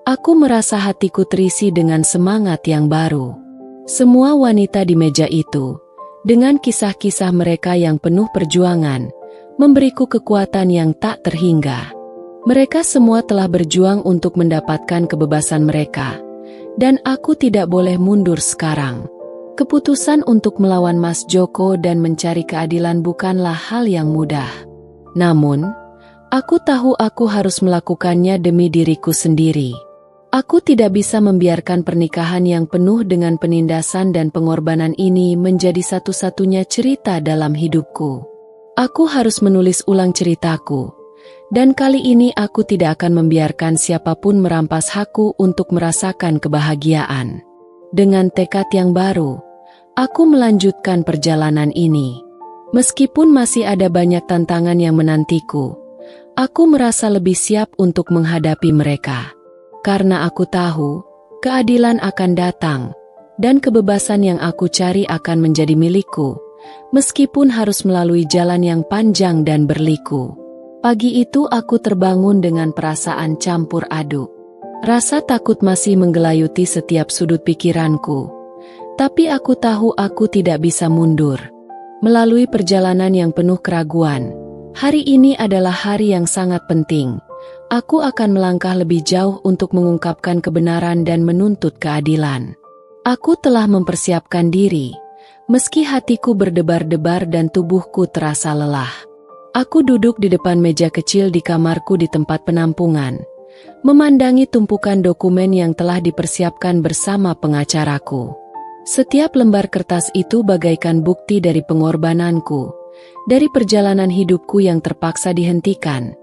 aku merasa hatiku terisi dengan semangat yang baru. Semua wanita di meja itu, dengan kisah-kisah mereka yang penuh perjuangan, memberiku kekuatan yang tak terhingga. Mereka semua telah berjuang untuk mendapatkan kebebasan mereka, dan aku tidak boleh mundur sekarang. Keputusan untuk melawan Mas Joko dan mencari keadilan bukanlah hal yang mudah. Namun, aku tahu aku harus melakukannya demi diriku sendiri. Aku tidak bisa membiarkan pernikahan yang penuh dengan penindasan dan pengorbanan ini menjadi satu-satunya cerita dalam hidupku. Aku harus menulis ulang ceritaku, dan kali ini aku tidak akan membiarkan siapapun merampas hakku untuk merasakan kebahagiaan. Dengan tekad yang baru, aku melanjutkan perjalanan ini. Meskipun masih ada banyak tantangan yang menantiku, aku merasa lebih siap untuk menghadapi mereka. Karena aku tahu, keadilan akan datang, dan kebebasan yang aku cari akan menjadi milikku, meskipun harus melalui jalan yang panjang dan berliku. Pagi itu aku terbangun dengan perasaan campur aduk. Rasa takut masih menggelayuti setiap sudut pikiranku. Tapi aku tahu aku tidak bisa mundur. Melalui perjalanan yang penuh keraguan, hari ini adalah hari yang sangat penting. Aku akan melangkah lebih jauh untuk mengungkapkan kebenaran dan menuntut keadilan. Aku telah mempersiapkan diri, meski hatiku berdebar-debar dan tubuhku terasa lelah. Aku duduk di depan meja kecil di kamarku di tempat penampungan, memandangi tumpukan dokumen yang telah dipersiapkan bersama pengacaraku. Setiap lembar kertas itu bagaikan bukti dari pengorbananku, dari perjalanan hidupku yang terpaksa dihentikan,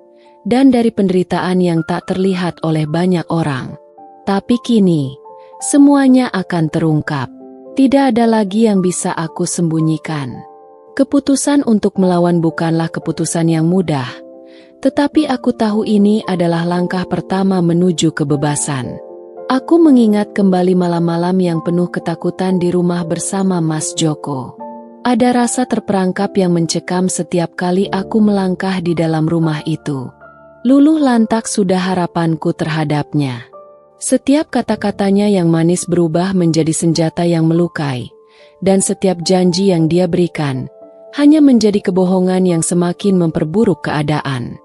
dan dari penderitaan yang tak terlihat oleh banyak orang. Tapi kini, semuanya akan terungkap. Tidak ada lagi yang bisa aku sembunyikan. Keputusan untuk melawan bukanlah keputusan yang mudah, tetapi aku tahu ini adalah langkah pertama menuju kebebasan. Aku mengingat kembali malam-malam yang penuh ketakutan di rumah bersama Mas Joko. Ada rasa terperangkap yang mencekam setiap kali aku melangkah di dalam rumah itu. Luluh lantak sudah harapanku terhadapnya. Setiap kata-katanya yang manis berubah menjadi senjata yang melukai, dan setiap janji yang dia berikan hanya menjadi kebohongan yang semakin memperburuk keadaan.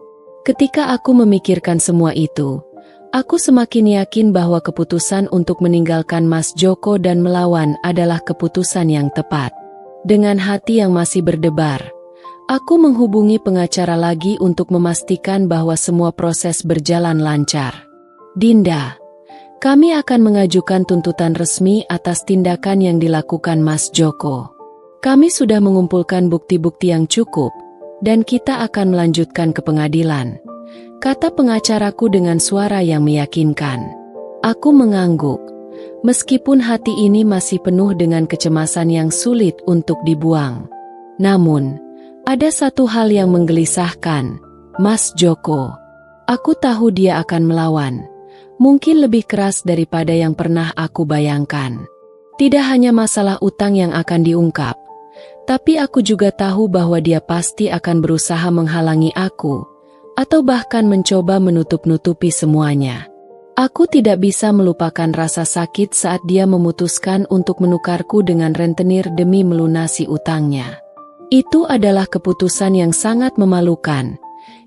Ketika aku memikirkan semua itu, aku semakin yakin bahwa keputusan untuk meninggalkan Mas Joko dan melawan adalah keputusan yang tepat. Dengan hati yang masih berdebar, aku menghubungi pengacara lagi untuk memastikan bahwa semua proses berjalan lancar. Dinda, kami akan mengajukan tuntutan resmi atas tindakan yang dilakukan Mas Joko. Kami sudah mengumpulkan bukti-bukti yang cukup, dan kita akan melanjutkan ke pengadilan, kata pengacaraku dengan suara yang meyakinkan. Aku mengangguk, meskipun hati ini masih penuh dengan kecemasan yang sulit untuk dibuang. Namun, ada satu hal yang menggelisahkan, Mas Joko. Aku tahu dia akan melawan, mungkin lebih keras daripada yang pernah aku bayangkan. Tidak hanya masalah utang yang akan diungkap, tapi aku juga tahu bahwa dia pasti akan berusaha menghalangi aku, atau bahkan mencoba menutup-nutupi semuanya. Aku tidak bisa melupakan rasa sakit saat dia memutuskan untuk menukarku dengan rentenir demi melunasi utangnya. Itu adalah keputusan yang sangat memalukan,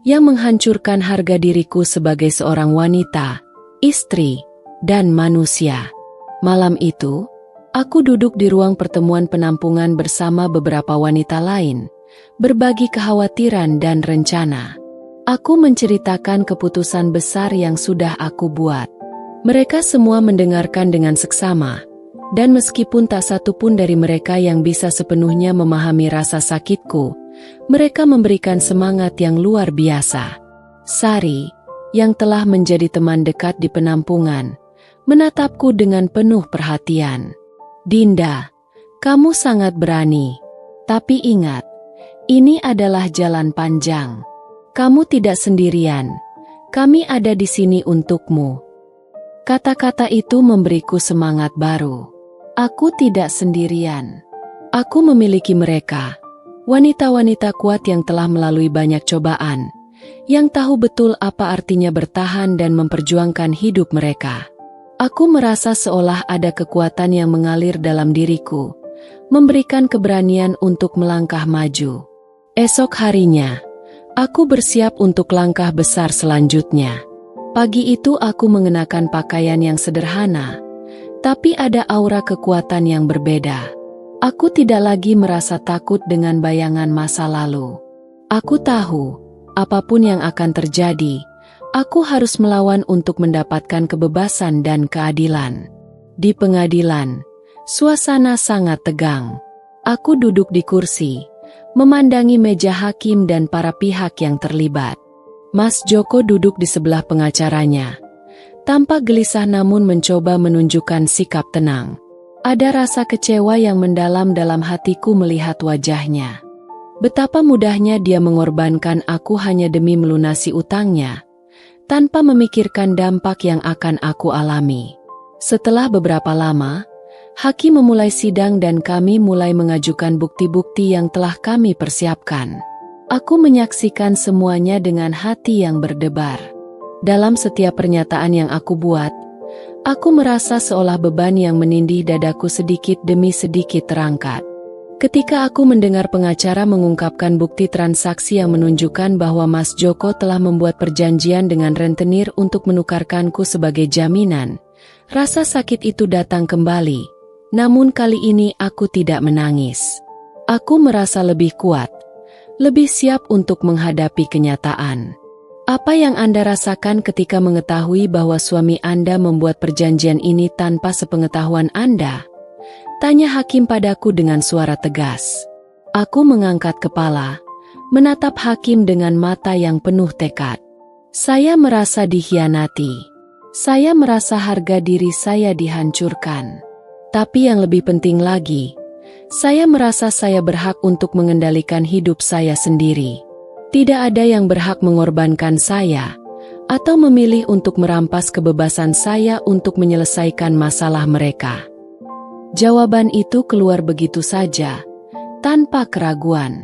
yang menghancurkan harga diriku sebagai seorang wanita, istri, dan manusia. Malam itu, aku duduk di ruang pertemuan penampungan bersama beberapa wanita lain, berbagi kekhawatiran dan rencana. Aku menceritakan keputusan besar yang sudah aku buat. Mereka semua mendengarkan dengan seksama, dan meskipun tak satu pun dari mereka yang bisa sepenuhnya memahami rasa sakitku, mereka memberikan semangat yang luar biasa. Sari, yang telah menjadi teman dekat di penampungan, menatapku dengan penuh perhatian. Dinda, kamu sangat berani. Tapi ingat, ini adalah jalan panjang. Kamu tidak sendirian. Kami ada di sini untukmu. Kata-kata itu memberiku semangat baru. Aku tidak sendirian. Aku memiliki mereka. Wanita-wanita kuat yang telah melalui banyak cobaan, yang tahu betul apa artinya bertahan dan memperjuangkan hidup mereka. Aku merasa seolah ada kekuatan yang mengalir dalam diriku, memberikan keberanian untuk melangkah maju. Esok harinya, aku bersiap untuk langkah besar selanjutnya. Pagi itu aku mengenakan pakaian yang sederhana, tapi ada aura kekuatan yang berbeda. Aku tidak lagi merasa takut dengan bayangan masa lalu. Aku tahu, apapun yang akan terjadi, aku harus melawan untuk mendapatkan kebebasan dan keadilan. Di pengadilan, suasana sangat tegang. Aku duduk di kursi, memandangi meja hakim dan para pihak yang terlibat. Mas Joko duduk di sebelah pengacaranya, tampak gelisah namun mencoba menunjukkan sikap tenang. Ada rasa kecewa yang mendalam dalam hatiku melihat wajahnya. Betapa mudahnya dia mengorbankan aku hanya demi melunasi utangnya, tanpa memikirkan dampak yang akan aku alami. Setelah beberapa lama, hakim memulai sidang dan kami mulai mengajukan bukti-bukti yang telah kami persiapkan. Aku menyaksikan semuanya dengan hati yang berdebar. Dalam setiap pernyataan yang aku buat, aku merasa seolah beban yang menindih dadaku sedikit demi sedikit terangkat. Ketika aku mendengar pengacara mengungkapkan bukti transaksi yang menunjukkan bahwa Mas Joko telah membuat perjanjian dengan rentenir untuk menukarkanku sebagai jaminan, rasa sakit itu datang kembali. Namun kali ini aku tidak menangis. Aku merasa lebih kuat, lebih siap untuk menghadapi kenyataan. Apa yang Anda rasakan ketika mengetahui bahwa suami Anda membuat perjanjian ini tanpa sepengetahuan Anda? Tanya hakim padaku dengan suara tegas. Aku mengangkat kepala, menatap hakim dengan mata yang penuh tekad. Saya merasa dikhianati. Saya merasa harga diri saya dihancurkan. Tapi yang lebih penting lagi, saya merasa saya berhak untuk mengendalikan hidup saya sendiri. Tidak ada yang berhak mengorbankan saya, atau memilih untuk merampas kebebasan saya untuk menyelesaikan masalah mereka. Jawaban itu keluar begitu saja, tanpa keraguan.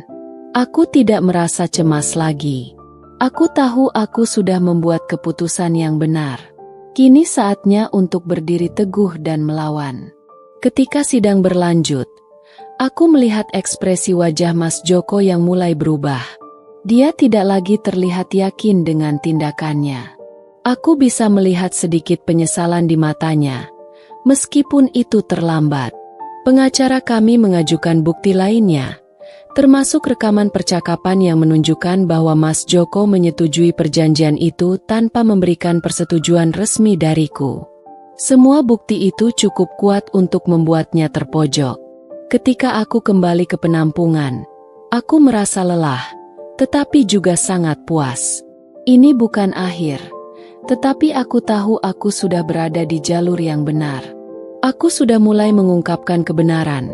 Aku tidak merasa cemas lagi. Aku tahu aku sudah membuat keputusan yang benar. Kini saatnya untuk berdiri teguh dan melawan. Ketika sidang berlanjut, aku melihat ekspresi wajah Mas Joko yang mulai berubah. Dia tidak lagi terlihat yakin dengan tindakannya. Aku bisa melihat sedikit penyesalan di matanya, meskipun itu terlambat. Pengacara kami mengajukan bukti lainnya, termasuk rekaman percakapan yang menunjukkan bahwa Mas Joko menyetujui perjanjian itu tanpa memberikan persetujuan resmi dariku. Semua bukti itu cukup kuat untuk membuatnya terpojok. Ketika aku kembali ke penampungan, aku merasa lelah, tetapi juga sangat puas. Ini bukan akhir, tetapi aku tahu aku sudah berada di jalur yang benar. Aku sudah mulai mengungkapkan kebenaran,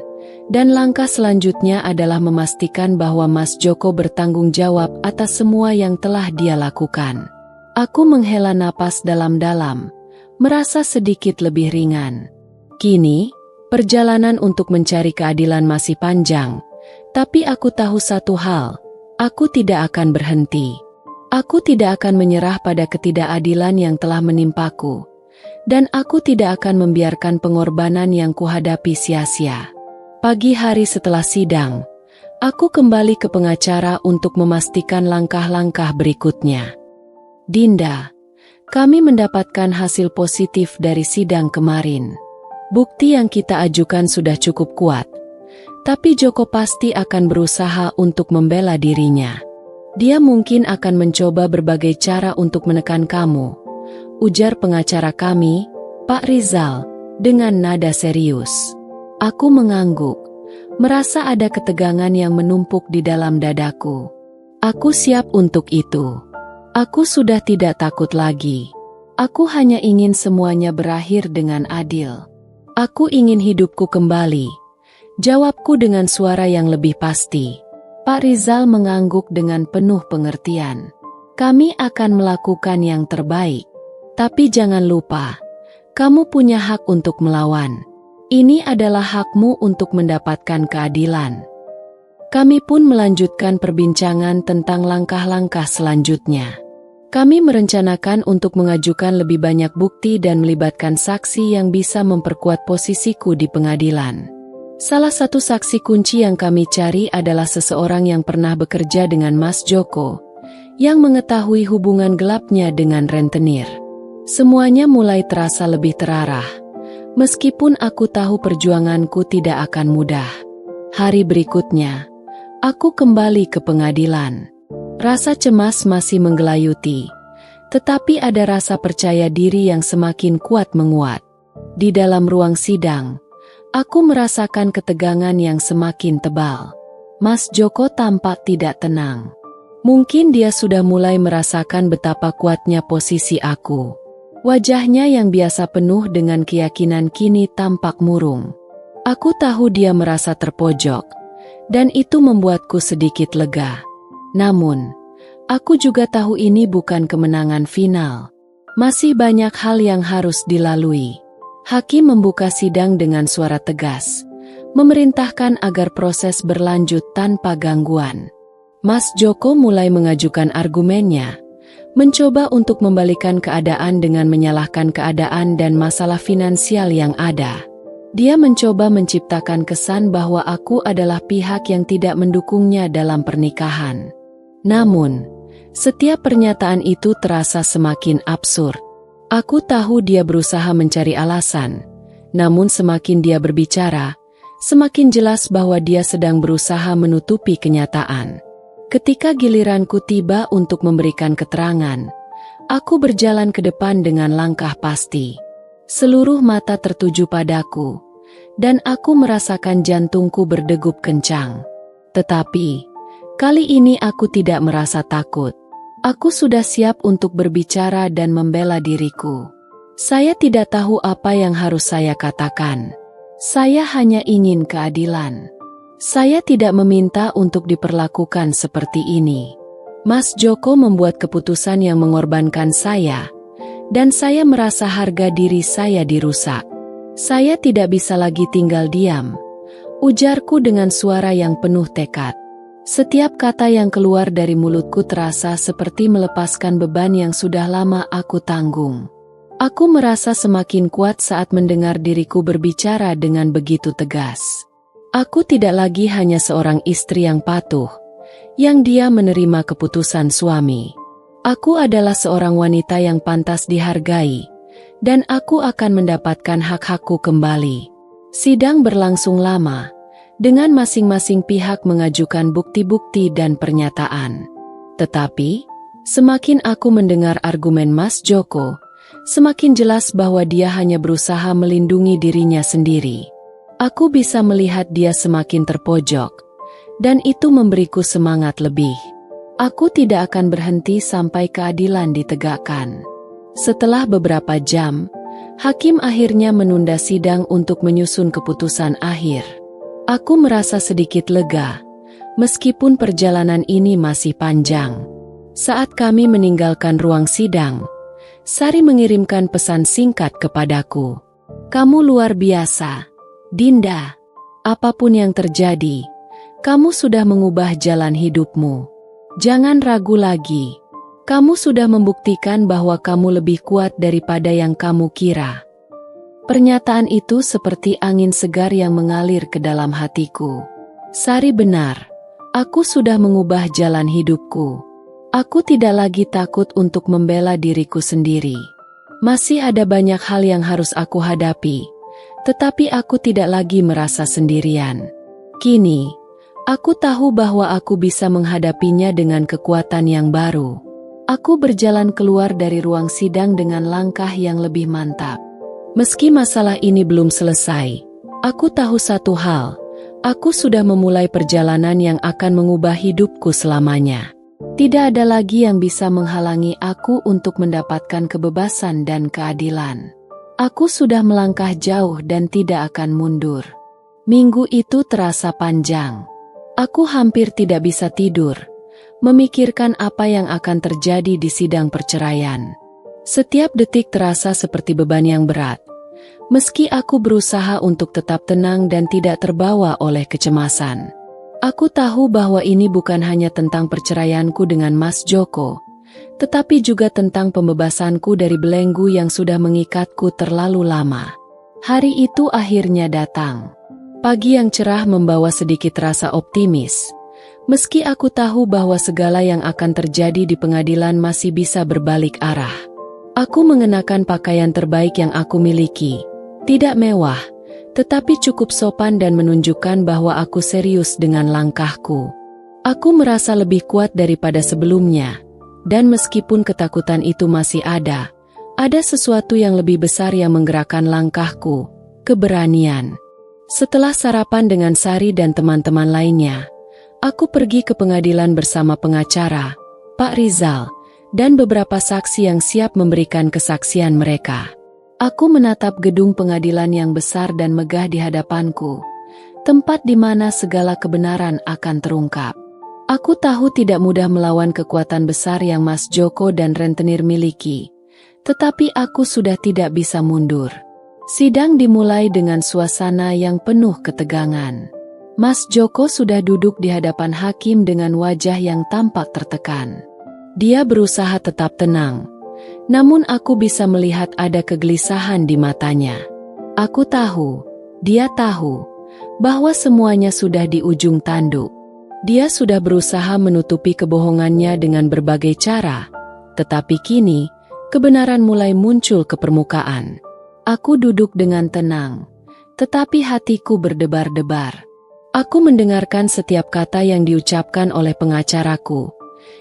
dan langkah selanjutnya adalah memastikan bahwa Mas Joko bertanggung jawab atas semua yang telah dia lakukan. Aku menghela napas dalam-dalam, merasa sedikit lebih ringan. Kini, perjalanan untuk mencari keadilan masih panjang, tapi aku tahu satu hal, aku tidak akan berhenti. Aku tidak akan menyerah pada ketidakadilan yang telah menimpaku, dan aku tidak akan membiarkan pengorbanan yang kuhadapi sia-sia. Pagi hari setelah sidang, aku kembali ke pengacara untuk memastikan langkah-langkah berikutnya. Dinda, kami mendapatkan hasil positif dari sidang kemarin. Bukti yang kita ajukan sudah cukup kuat, tapi Joko pasti akan berusaha untuk membela dirinya. Dia mungkin akan mencoba berbagai cara untuk menekan kamu, ujar pengacara kami, Pak Rizal, dengan nada serius. Aku mengangguk, merasa ada ketegangan yang menumpuk di dalam dadaku. Aku siap untuk itu. Aku sudah tidak takut lagi. Aku hanya ingin semuanya berakhir dengan adil. Aku ingin hidupku kembali. Jawabku dengan suara yang lebih pasti. Pak Rizal mengangguk dengan penuh pengertian. Kami akan melakukan yang terbaik. Tapi jangan lupa, kamu punya hak untuk melawan. Ini adalah hakmu untuk mendapatkan keadilan. Kami pun melanjutkan perbincangan tentang langkah-langkah selanjutnya. Kami merencanakan untuk mengajukan lebih banyak bukti dan melibatkan saksi yang bisa memperkuat posisiku di pengadilan. Salah satu saksi kunci yang kami cari adalah seseorang yang pernah bekerja dengan Mas Joko, yang mengetahui hubungan gelapnya dengan rentenir. Semuanya mulai terasa lebih terarah, meskipun aku tahu perjuanganku tidak akan mudah. Hari berikutnya, aku kembali ke pengadilan. Rasa cemas masih menggelayuti, tetapi ada rasa percaya diri yang semakin kuat menguat. Di dalam ruang sidang, aku merasakan ketegangan yang semakin tebal. Mas Joko tampak tidak tenang. Mungkin dia sudah mulai merasakan betapa kuatnya posisi aku. Wajahnya yang biasa penuh dengan keyakinan kini tampak murung. Aku tahu dia merasa terpojok, dan itu membuatku sedikit lega. Namun, aku juga tahu ini bukan kemenangan final. Masih banyak hal yang harus dilalui. Hakim membuka sidang dengan suara tegas, memerintahkan agar proses berlanjut tanpa gangguan. Mas Joko mulai mengajukan argumennya, mencoba untuk membalikan keadaan dengan menyalahkan keadaan dan masalah finansial yang ada. Dia mencoba menciptakan kesan bahwa aku adalah pihak yang tidak mendukungnya dalam pernikahan. Namun, setiap pernyataan itu terasa semakin absurd. Aku tahu dia berusaha mencari alasan, namun semakin dia berbicara, semakin jelas bahwa dia sedang berusaha menutupi kenyataan. Ketika giliranku tiba untuk memberikan keterangan, aku berjalan ke depan dengan langkah pasti. Seluruh mata tertuju padaku, dan aku merasakan jantungku berdegup kencang. Tetapi, kali ini aku tidak merasa takut. Aku sudah siap untuk berbicara dan membela diriku. Saya tidak tahu apa yang harus saya katakan. Saya hanya ingin keadilan. Saya tidak meminta untuk diperlakukan seperti ini. Mas Joko membuat keputusan yang mengorbankan saya, dan saya merasa harga diri saya dirusak. Saya tidak bisa lagi tinggal diam. Ujarku dengan suara yang penuh tekad. Setiap kata yang keluar dari mulutku terasa seperti melepaskan beban yang sudah lama aku tanggung. Aku merasa semakin kuat saat mendengar diriku berbicara dengan begitu tegas. Aku tidak lagi hanya seorang istri yang patuh, yang dia menerima keputusan suami. Aku adalah seorang wanita yang pantas dihargai, dan aku akan mendapatkan hak-hakku kembali. Sidang berlangsung lama, dengan masing-masing pihak mengajukan bukti-bukti dan pernyataan. Tetapi, semakin aku mendengar argumen Mas Joko, semakin jelas bahwa dia hanya berusaha melindungi dirinya sendiri. Aku bisa melihat dia semakin terpojok, dan itu memberiku semangat lebih. Aku tidak akan berhenti sampai keadilan ditegakkan. Setelah beberapa jam, hakim akhirnya menunda sidang untuk menyusun keputusan akhir. Aku merasa sedikit lega, meskipun perjalanan ini masih panjang. Saat kami meninggalkan ruang sidang, Sari mengirimkan pesan singkat kepadaku. "Kamu luar biasa, Dinda. Apapun yang terjadi, kamu sudah mengubah jalan hidupmu. Jangan ragu lagi. Kamu sudah membuktikan bahwa kamu lebih kuat daripada yang kamu kira." Pernyataan itu seperti angin segar yang mengalir ke dalam hatiku. Sari benar, aku sudah mengubah jalan hidupku. Aku tidak lagi takut untuk membela diriku sendiri. Masih ada banyak hal yang harus aku hadapi, tetapi aku tidak lagi merasa sendirian. Kini, aku tahu bahwa aku bisa menghadapinya dengan kekuatan yang baru. Aku berjalan keluar dari ruang sidang dengan langkah yang lebih mantap. Meski masalah ini belum selesai, aku tahu satu hal, aku sudah memulai perjalanan yang akan mengubah hidupku selamanya. Tidak ada lagi yang bisa menghalangi aku untuk mendapatkan kebebasan dan keadilan. Aku sudah melangkah jauh dan tidak akan mundur. Minggu itu terasa panjang. Aku hampir tidak bisa tidur, memikirkan apa yang akan terjadi di sidang perceraian. Setiap detik terasa seperti beban yang berat, meski aku berusaha untuk tetap tenang dan tidak terbawa oleh kecemasan. Aku tahu bahwa ini bukan hanya tentang perceraianku dengan Mas Joko, tetapi juga tentang pembebasanku dari belenggu yang sudah mengikatku terlalu lama. Hari itu akhirnya datang. Pagi yang cerah membawa sedikit rasa optimis, meski aku tahu bahwa segala yang akan terjadi di pengadilan masih bisa berbalik arah. Aku mengenakan pakaian terbaik yang aku miliki. Tidak mewah, tetapi cukup sopan dan menunjukkan bahwa aku serius dengan langkahku. Aku merasa lebih kuat daripada sebelumnya, dan meskipun ketakutan itu masih ada sesuatu yang lebih besar yang menggerakkan langkahku, keberanian. Setelah sarapan dengan Sari dan teman-teman lainnya, aku pergi ke pengadilan bersama pengacara, Pak Rizal, dan beberapa saksi yang siap memberikan kesaksian mereka. Aku menatap gedung pengadilan yang besar dan megah di hadapanku, tempat di mana segala kebenaran akan terungkap. Aku tahu tidak mudah melawan kekuatan besar yang Mas Joko dan rentenir miliki, tetapi aku sudah tidak bisa mundur. Sidang dimulai dengan suasana yang penuh ketegangan. Mas Joko sudah duduk di hadapan hakim dengan wajah yang tampak tertekan. Dia berusaha tetap tenang, namun aku bisa melihat ada kegelisahan di matanya. Aku tahu, dia tahu, bahwa semuanya sudah di ujung tanduk. Dia sudah berusaha menutupi kebohongannya dengan berbagai cara, tetapi kini, kebenaran mulai muncul ke permukaan. Aku duduk dengan tenang, tetapi hatiku berdebar-debar. Aku mendengarkan setiap kata yang diucapkan oleh pengacaraku,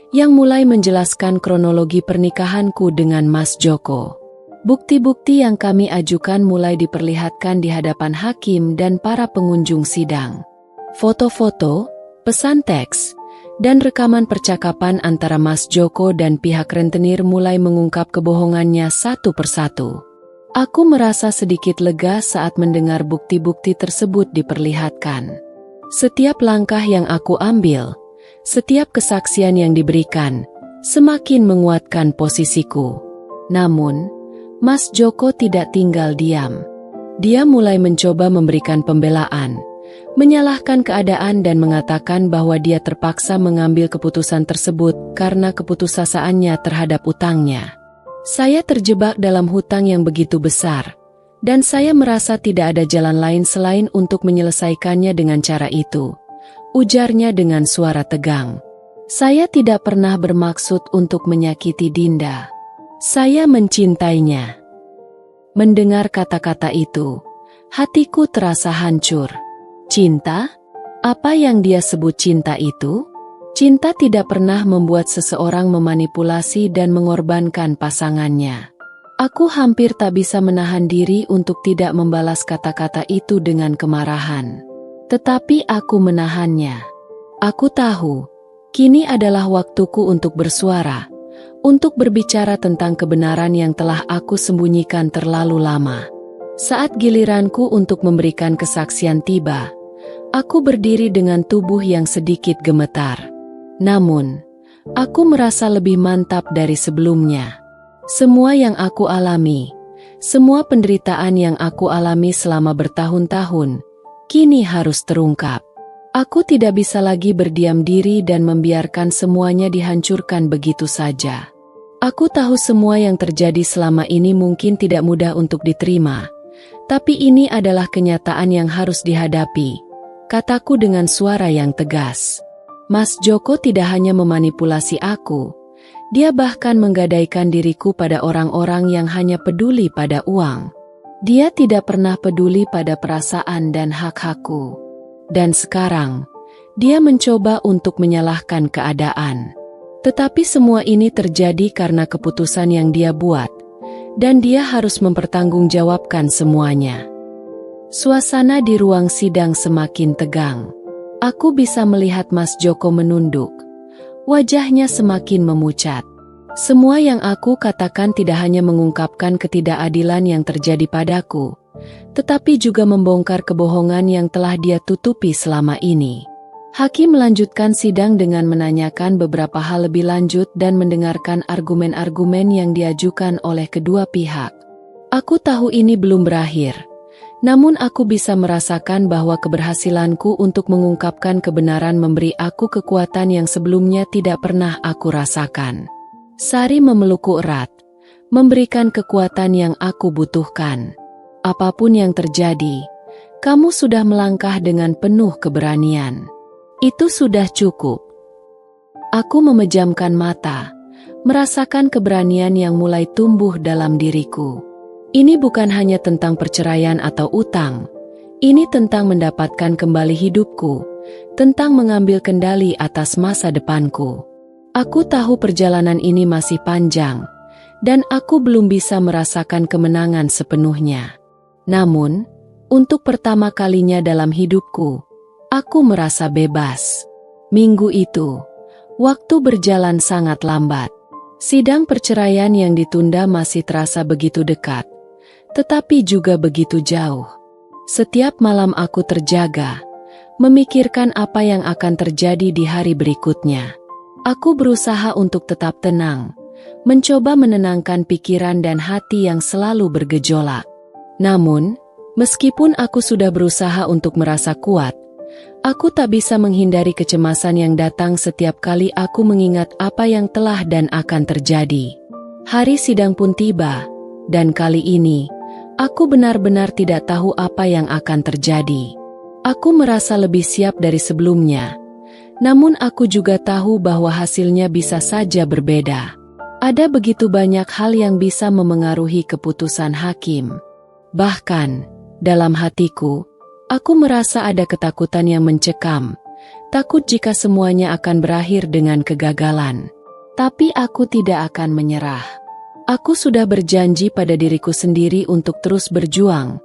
yang mulai menjelaskan kronologi pernikahanku dengan Mas Joko. Bukti-bukti yang kami ajukan mulai diperlihatkan di hadapan hakim dan para pengunjung sidang. Foto-foto, pesan teks, dan rekaman percakapan antara Mas Joko dan pihak rentenir mulai mengungkap kebohongannya satu persatu. Aku merasa sedikit lega saat mendengar bukti-bukti tersebut diperlihatkan. Setiap langkah yang aku ambil, setiap kesaksian yang diberikan, semakin menguatkan posisiku. Namun, Mas Joko tidak tinggal diam. Dia mulai mencoba memberikan pembelaan, menyalahkan keadaan dan mengatakan bahwa dia terpaksa mengambil keputusan tersebut karena keputusasaannya terhadap utangnya. Saya terjebak dalam hutang yang begitu besar, dan saya merasa tidak ada jalan lain selain untuk menyelesaikannya dengan cara itu, ujarnya dengan suara tegang. Saya tidak pernah bermaksud untuk menyakiti Dinda. Saya mencintainya. Mendengar kata-kata itu, hatiku terasa hancur. Cinta? Apa yang dia sebut cinta itu? Cinta tidak pernah membuat seseorang memanipulasi dan mengorbankan pasangannya. Aku hampir tak bisa menahan diri untuk tidak membalas kata-kata itu dengan kemarahan. Tetapi aku menahannya. Aku tahu, kini adalah waktuku untuk bersuara, untuk berbicara tentang kebenaran yang telah aku sembunyikan terlalu lama. Saat giliranku untuk memberikan kesaksian tiba, aku berdiri dengan tubuh yang sedikit gemetar. Namun, aku merasa lebih mantap dari sebelumnya. Semua yang aku alami, semua penderitaan yang aku alami selama bertahun-tahun, kini harus terungkap. Aku tidak bisa lagi berdiam diri dan membiarkan semuanya dihancurkan begitu saja. Aku tahu semua yang terjadi selama ini mungkin tidak mudah untuk diterima, tapi ini adalah kenyataan yang harus dihadapi, kataku dengan suara yang tegas. Mas Joko tidak hanya memanipulasi aku, dia bahkan menggadaikan diriku pada orang-orang yang hanya peduli pada uang. Dia tidak pernah peduli pada perasaan dan hak-hakku. Dan sekarang, dia mencoba untuk menyalahkan keadaan. Tetapi semua ini terjadi karena keputusan yang dia buat, dan dia harus mempertanggungjawabkan semuanya. Suasana di ruang sidang semakin tegang. Aku bisa melihat Mas Joko menunduk. Wajahnya semakin memucat. Semua yang aku katakan tidak hanya mengungkapkan ketidakadilan yang terjadi padaku, tetapi juga membongkar kebohongan yang telah dia tutupi selama ini. Hakim melanjutkan sidang dengan menanyakan beberapa hal lebih lanjut dan mendengarkan argumen-argumen yang diajukan oleh kedua pihak. Aku tahu ini belum berakhir, namun aku bisa merasakan bahwa keberhasilanku untuk mengungkapkan kebenaran memberi aku kekuatan yang sebelumnya tidak pernah aku rasakan. Sari memelukku erat, memberikan kekuatan yang aku butuhkan. Apapun yang terjadi, kamu sudah melangkah dengan penuh keberanian. Itu sudah cukup. Aku memejamkan mata, merasakan keberanian yang mulai tumbuh dalam diriku. Ini bukan hanya tentang perceraian atau utang, ini tentang mendapatkan kembali hidupku, tentang mengambil kendali atas masa depanku. Aku tahu perjalanan ini masih panjang, dan aku belum bisa merasakan kemenangan sepenuhnya. Namun, untuk pertama kalinya dalam hidupku, aku merasa bebas. Minggu itu, waktu berjalan sangat lambat. Sidang perceraian yang ditunda masih terasa begitu dekat, tetapi juga begitu jauh. Setiap malam aku terjaga, memikirkan apa yang akan terjadi di hari berikutnya. Aku berusaha untuk tetap tenang, mencoba menenangkan pikiran dan hati yang selalu bergejolak. Namun, meskipun aku sudah berusaha untuk merasa kuat, aku tak bisa menghindari kecemasan yang datang setiap kali aku mengingat apa yang telah dan akan terjadi. Hari sidang pun tiba, dan kali ini, aku benar-benar tidak tahu apa yang akan terjadi. Aku merasa lebih siap dari sebelumnya, namun aku juga tahu bahwa hasilnya bisa saja berbeda. Ada begitu banyak hal yang bisa memengaruhi keputusan hakim. Bahkan, dalam hatiku, aku merasa ada ketakutan yang mencekam, takut jika semuanya akan berakhir dengan kegagalan. Tapi aku tidak akan menyerah. Aku sudah berjanji pada diriku sendiri untuk terus berjuang,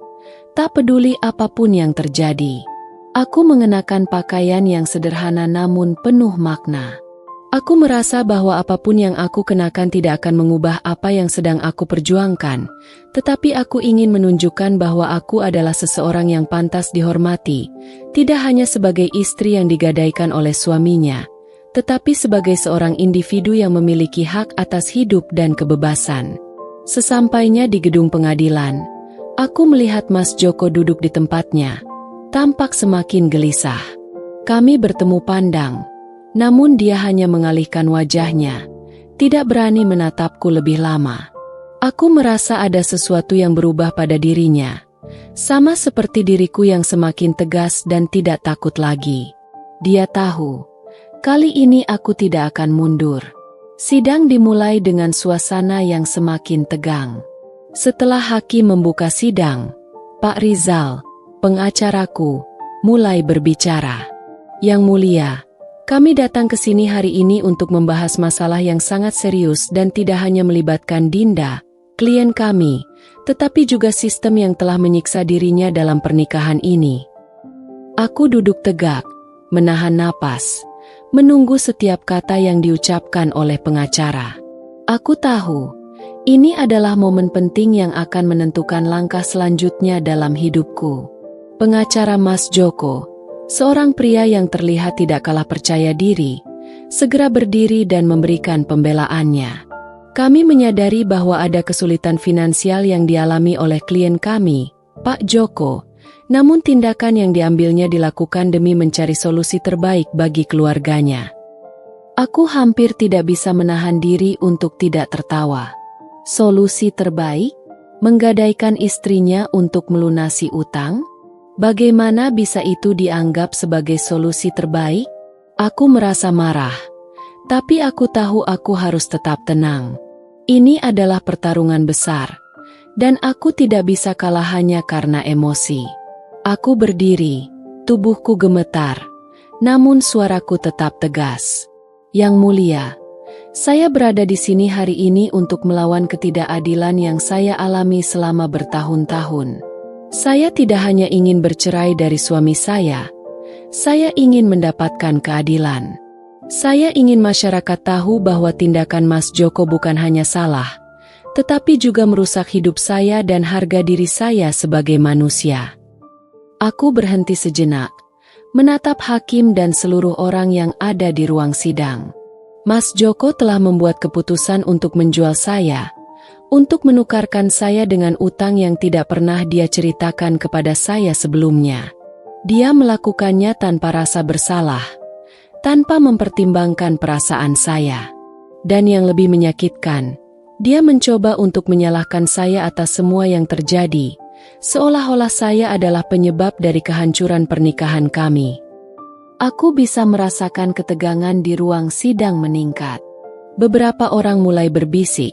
tak peduli apapun yang terjadi. Aku mengenakan pakaian yang sederhana namun penuh makna. Aku merasa bahwa apapun yang aku kenakan tidak akan mengubah apa yang sedang aku perjuangkan, tetapi aku ingin menunjukkan bahwa aku adalah seseorang yang pantas dihormati, tidak hanya sebagai istri yang digadaikan oleh suaminya, tetapi sebagai seorang individu yang memiliki hak atas hidup dan kebebasan. Sesampainya di gedung pengadilan, aku melihat Mas Joko duduk di tempatnya, tampak semakin gelisah. Kami bertemu pandang, namun dia hanya mengalihkan wajahnya, tidak berani menatapku lebih lama. Aku merasa ada sesuatu yang berubah pada dirinya, sama seperti diriku yang semakin tegas dan tidak takut lagi. Dia tahu, kali ini aku tidak akan mundur. Sidang dimulai dengan suasana yang semakin tegang. Setelah hakim membuka sidang, Pak Rizal, pengacaraku, mulai berbicara. Yang mulia, kami datang ke sini hari ini untuk membahas masalah yang sangat serius dan tidak hanya melibatkan Dinda, klien kami, tetapi juga sistem yang telah menyiksa dirinya dalam pernikahan ini. Aku duduk tegak, menahan napas, menunggu setiap kata yang diucapkan oleh pengacara. Aku tahu, ini adalah momen penting yang akan menentukan langkah selanjutnya dalam hidupku. Pengacara Mas Joko, seorang pria yang terlihat tidak kalah percaya diri, segera berdiri dan memberikan pembelaannya. Kami menyadari bahwa ada kesulitan finansial yang dialami oleh klien kami, Pak Joko. Namun tindakan yang diambilnya dilakukan demi mencari solusi terbaik bagi keluarganya. Aku hampir tidak bisa menahan diri untuk tidak tertawa. Solusi terbaik? Menggadaikan istrinya untuk melunasi utang? Bagaimana bisa itu dianggap sebagai solusi terbaik? Aku merasa marah, tapi aku tahu aku harus tetap tenang. Ini adalah pertarungan besar, dan aku tidak bisa kalah hanya karena emosi. Aku berdiri, tubuhku gemetar, namun suaraku tetap tegas. Yang mulia, saya berada di sini hari ini untuk melawan ketidakadilan yang saya alami selama bertahun-tahun. Saya tidak hanya ingin bercerai dari suami saya ingin mendapatkan keadilan. Saya ingin masyarakat tahu bahwa tindakan Mas Joko bukan hanya salah, tetapi juga merusak hidup saya dan harga diri saya sebagai manusia. Aku berhenti sejenak, menatap hakim dan seluruh orang yang ada di ruang sidang. Mas Joko telah membuat keputusan untuk menjual saya, untuk menukarkan saya dengan utang yang tidak pernah dia ceritakan kepada saya sebelumnya. Dia melakukannya tanpa rasa bersalah, tanpa mempertimbangkan perasaan saya. Dan yang lebih menyakitkan, dia mencoba untuk menyalahkan saya atas semua yang terjadi, seolah-olah saya adalah penyebab dari kehancuran pernikahan kami. Aku bisa merasakan ketegangan di ruang sidang meningkat. Beberapa orang mulai berbisik,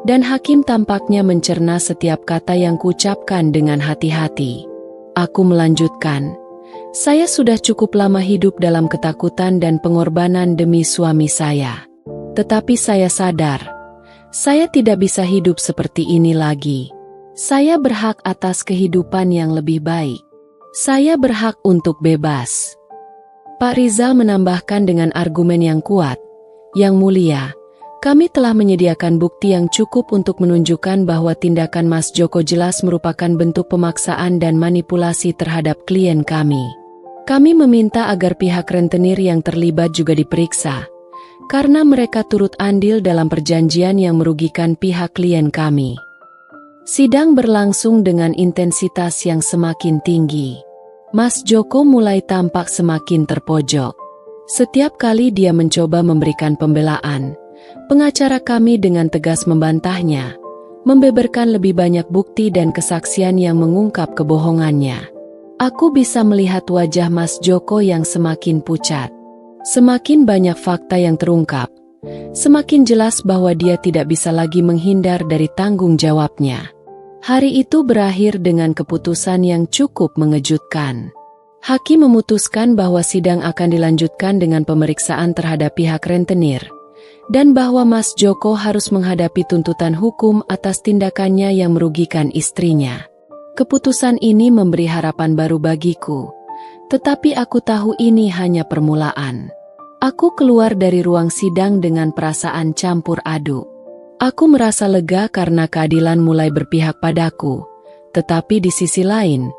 dan hakim tampaknya mencerna setiap kata yang kuucapkan dengan hati-hati. Aku melanjutkan, saya sudah cukup lama hidup dalam ketakutan dan pengorbanan demi suami saya. Tetapi saya sadar, saya tidak bisa hidup seperti ini lagi. Saya berhak atas kehidupan yang lebih baik. Saya berhak untuk bebas. Pak Rizal menambahkan dengan argumen yang kuat, Yang mulia, kami telah menyediakan bukti yang cukup untuk menunjukkan bahwa tindakan Mas Joko jelas merupakan bentuk pemaksaan dan manipulasi terhadap klien kami. Kami meminta agar pihak rentenir yang terlibat juga diperiksa, karena mereka turut andil dalam perjanjian yang merugikan pihak klien kami. Sidang berlangsung dengan intensitas yang semakin tinggi. Mas Joko mulai tampak semakin terpojok. Setiap kali dia mencoba memberikan pembelaan, pengacara kami dengan tegas membantahnya, membeberkan lebih banyak bukti dan kesaksian yang mengungkap kebohongannya. Aku bisa melihat wajah Mas Joko yang semakin pucat. Semakin banyak fakta yang terungkap, semakin jelas bahwa dia tidak bisa lagi menghindar dari tanggung jawabnya. Hari itu berakhir dengan keputusan yang cukup mengejutkan. Hakim memutuskan bahwa sidang akan dilanjutkan dengan pemeriksaan terhadap pihak rentenir, dan bahwa Mas Joko harus menghadapi tuntutan hukum atas tindakannya yang merugikan istrinya. Keputusan ini memberi harapan baru bagiku, tetapi aku tahu ini hanya permulaan. Aku keluar dari ruang sidang dengan perasaan campur aduk. Aku merasa lega karena keadilan mulai berpihak padaku, tetapi di sisi lain,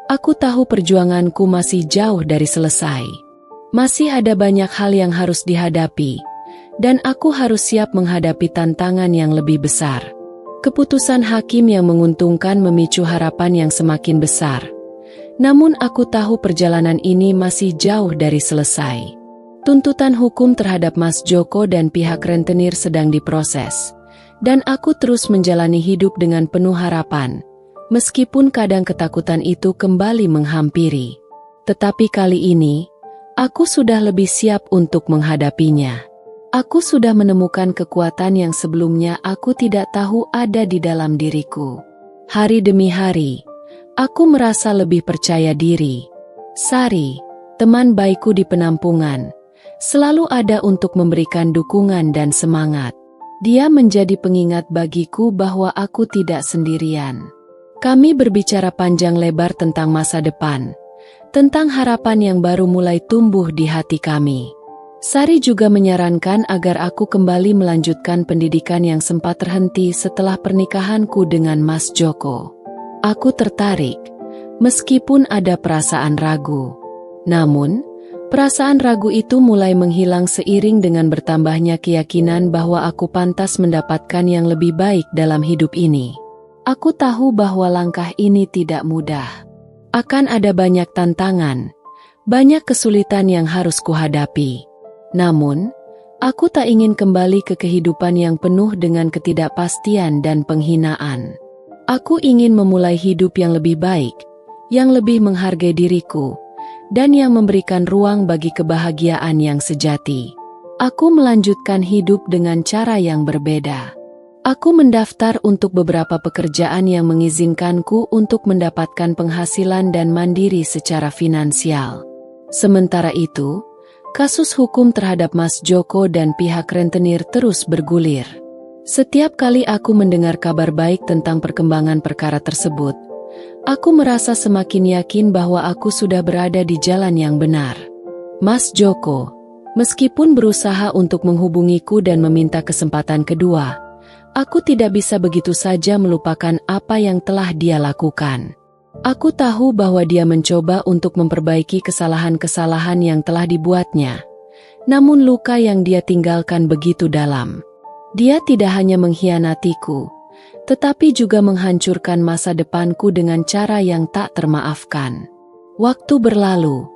aku tahu perjuanganku masih jauh dari selesai. Masih ada banyak hal yang harus dihadapi, dan aku harus siap menghadapi tantangan yang lebih besar. Keputusan hakim yang menguntungkan memicu harapan yang semakin besar, Namun aku tahu perjalanan ini masih jauh dari selesai. Tuntutan hukum terhadap Mas Joko dan pihak rentenir sedang diproses. Dan aku terus menjalani hidup dengan penuh harapan, meskipun kadang ketakutan itu kembali menghampiri. Tetapi kali ini, aku sudah lebih siap untuk menghadapinya. Aku sudah menemukan kekuatan yang sebelumnya aku tidak tahu ada di dalam diriku. Hari demi hari, aku merasa lebih percaya diri. Sari, teman baikku di penampungan, selalu ada untuk memberikan dukungan dan semangat. Dia menjadi pengingat bagiku bahwa aku tidak sendirian. Kami berbicara panjang lebar tentang masa depan, tentang harapan yang baru mulai tumbuh di hati kami. Sari juga menyarankan agar aku kembali melanjutkan pendidikan yang sempat terhenti setelah pernikahanku dengan Mas Joko. Aku tertarik, meskipun ada perasaan ragu. Namun, perasaan ragu itu mulai menghilang seiring dengan bertambahnya keyakinan bahwa aku pantas mendapatkan yang lebih baik dalam hidup ini. Aku tahu bahwa langkah ini tidak mudah. Akan ada banyak tantangan, banyak kesulitan yang harus kuhadapi. Namun, aku tak ingin kembali ke kehidupan yang penuh dengan ketidakpastian dan penghinaan. Aku ingin memulai hidup yang lebih baik, yang lebih menghargai diriku, dan yang memberikan ruang bagi kebahagiaan yang sejati. Aku melanjutkan hidup dengan cara yang berbeda. Aku mendaftar untuk beberapa pekerjaan yang mengizinkanku untuk mendapatkan penghasilan dan mandiri secara finansial. Sementara itu, kasus hukum terhadap Mas Joko dan pihak rentenir terus bergulir. Setiap kali aku mendengar kabar baik tentang perkembangan perkara tersebut, aku merasa semakin yakin bahwa aku sudah berada di jalan yang benar. Mas Joko, meskipun berusaha untuk menghubungiku dan meminta kesempatan kedua, aku tidak bisa begitu saja melupakan apa yang telah dia lakukan. Aku tahu bahwa dia mencoba untuk memperbaiki kesalahan-kesalahan yang telah dibuatnya. Namun luka yang dia tinggalkan begitu dalam. Dia tidak hanya mengkhianatiku, tetapi juga menghancurkan masa depanku dengan cara yang tak termaafkan. Waktu berlalu,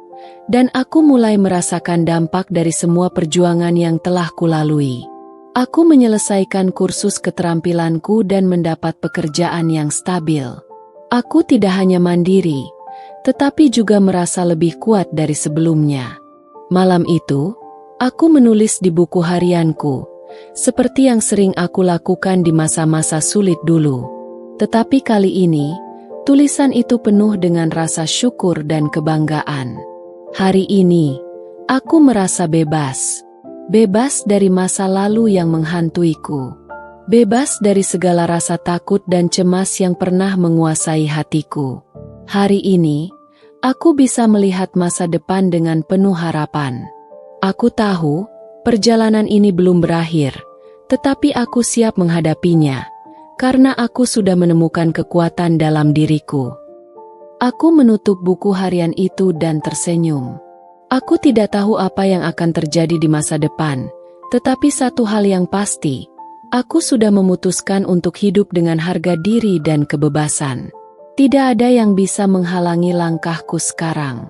dan aku mulai merasakan dampak dari semua perjuangan yang telah kulalui. Aku menyelesaikan kursus keterampilanku dan mendapat pekerjaan yang stabil. Aku tidak hanya mandiri, tetapi juga merasa lebih kuat dari sebelumnya. Malam itu, aku menulis di buku harianku, seperti yang sering aku lakukan di masa-masa sulit dulu. Tetapi kali ini, tulisan itu penuh dengan rasa syukur dan kebanggaan. Hari ini, aku merasa bebas. Bebas dari masa lalu yang menghantuiku. Bebas dari segala rasa takut dan cemas yang pernah menguasai hatiku. Hari ini, aku bisa melihat masa depan dengan penuh harapan. Aku tahu, perjalanan ini belum berakhir, tetapi aku siap menghadapinya, karena aku sudah menemukan kekuatan dalam diriku. Aku menutup buku harian itu dan tersenyum. Aku tidak tahu apa yang akan terjadi di masa depan, tetapi satu hal yang pasti, aku sudah memutuskan untuk hidup dengan harga diri dan kebebasan. Tidak ada yang bisa menghalangi langkahku sekarang.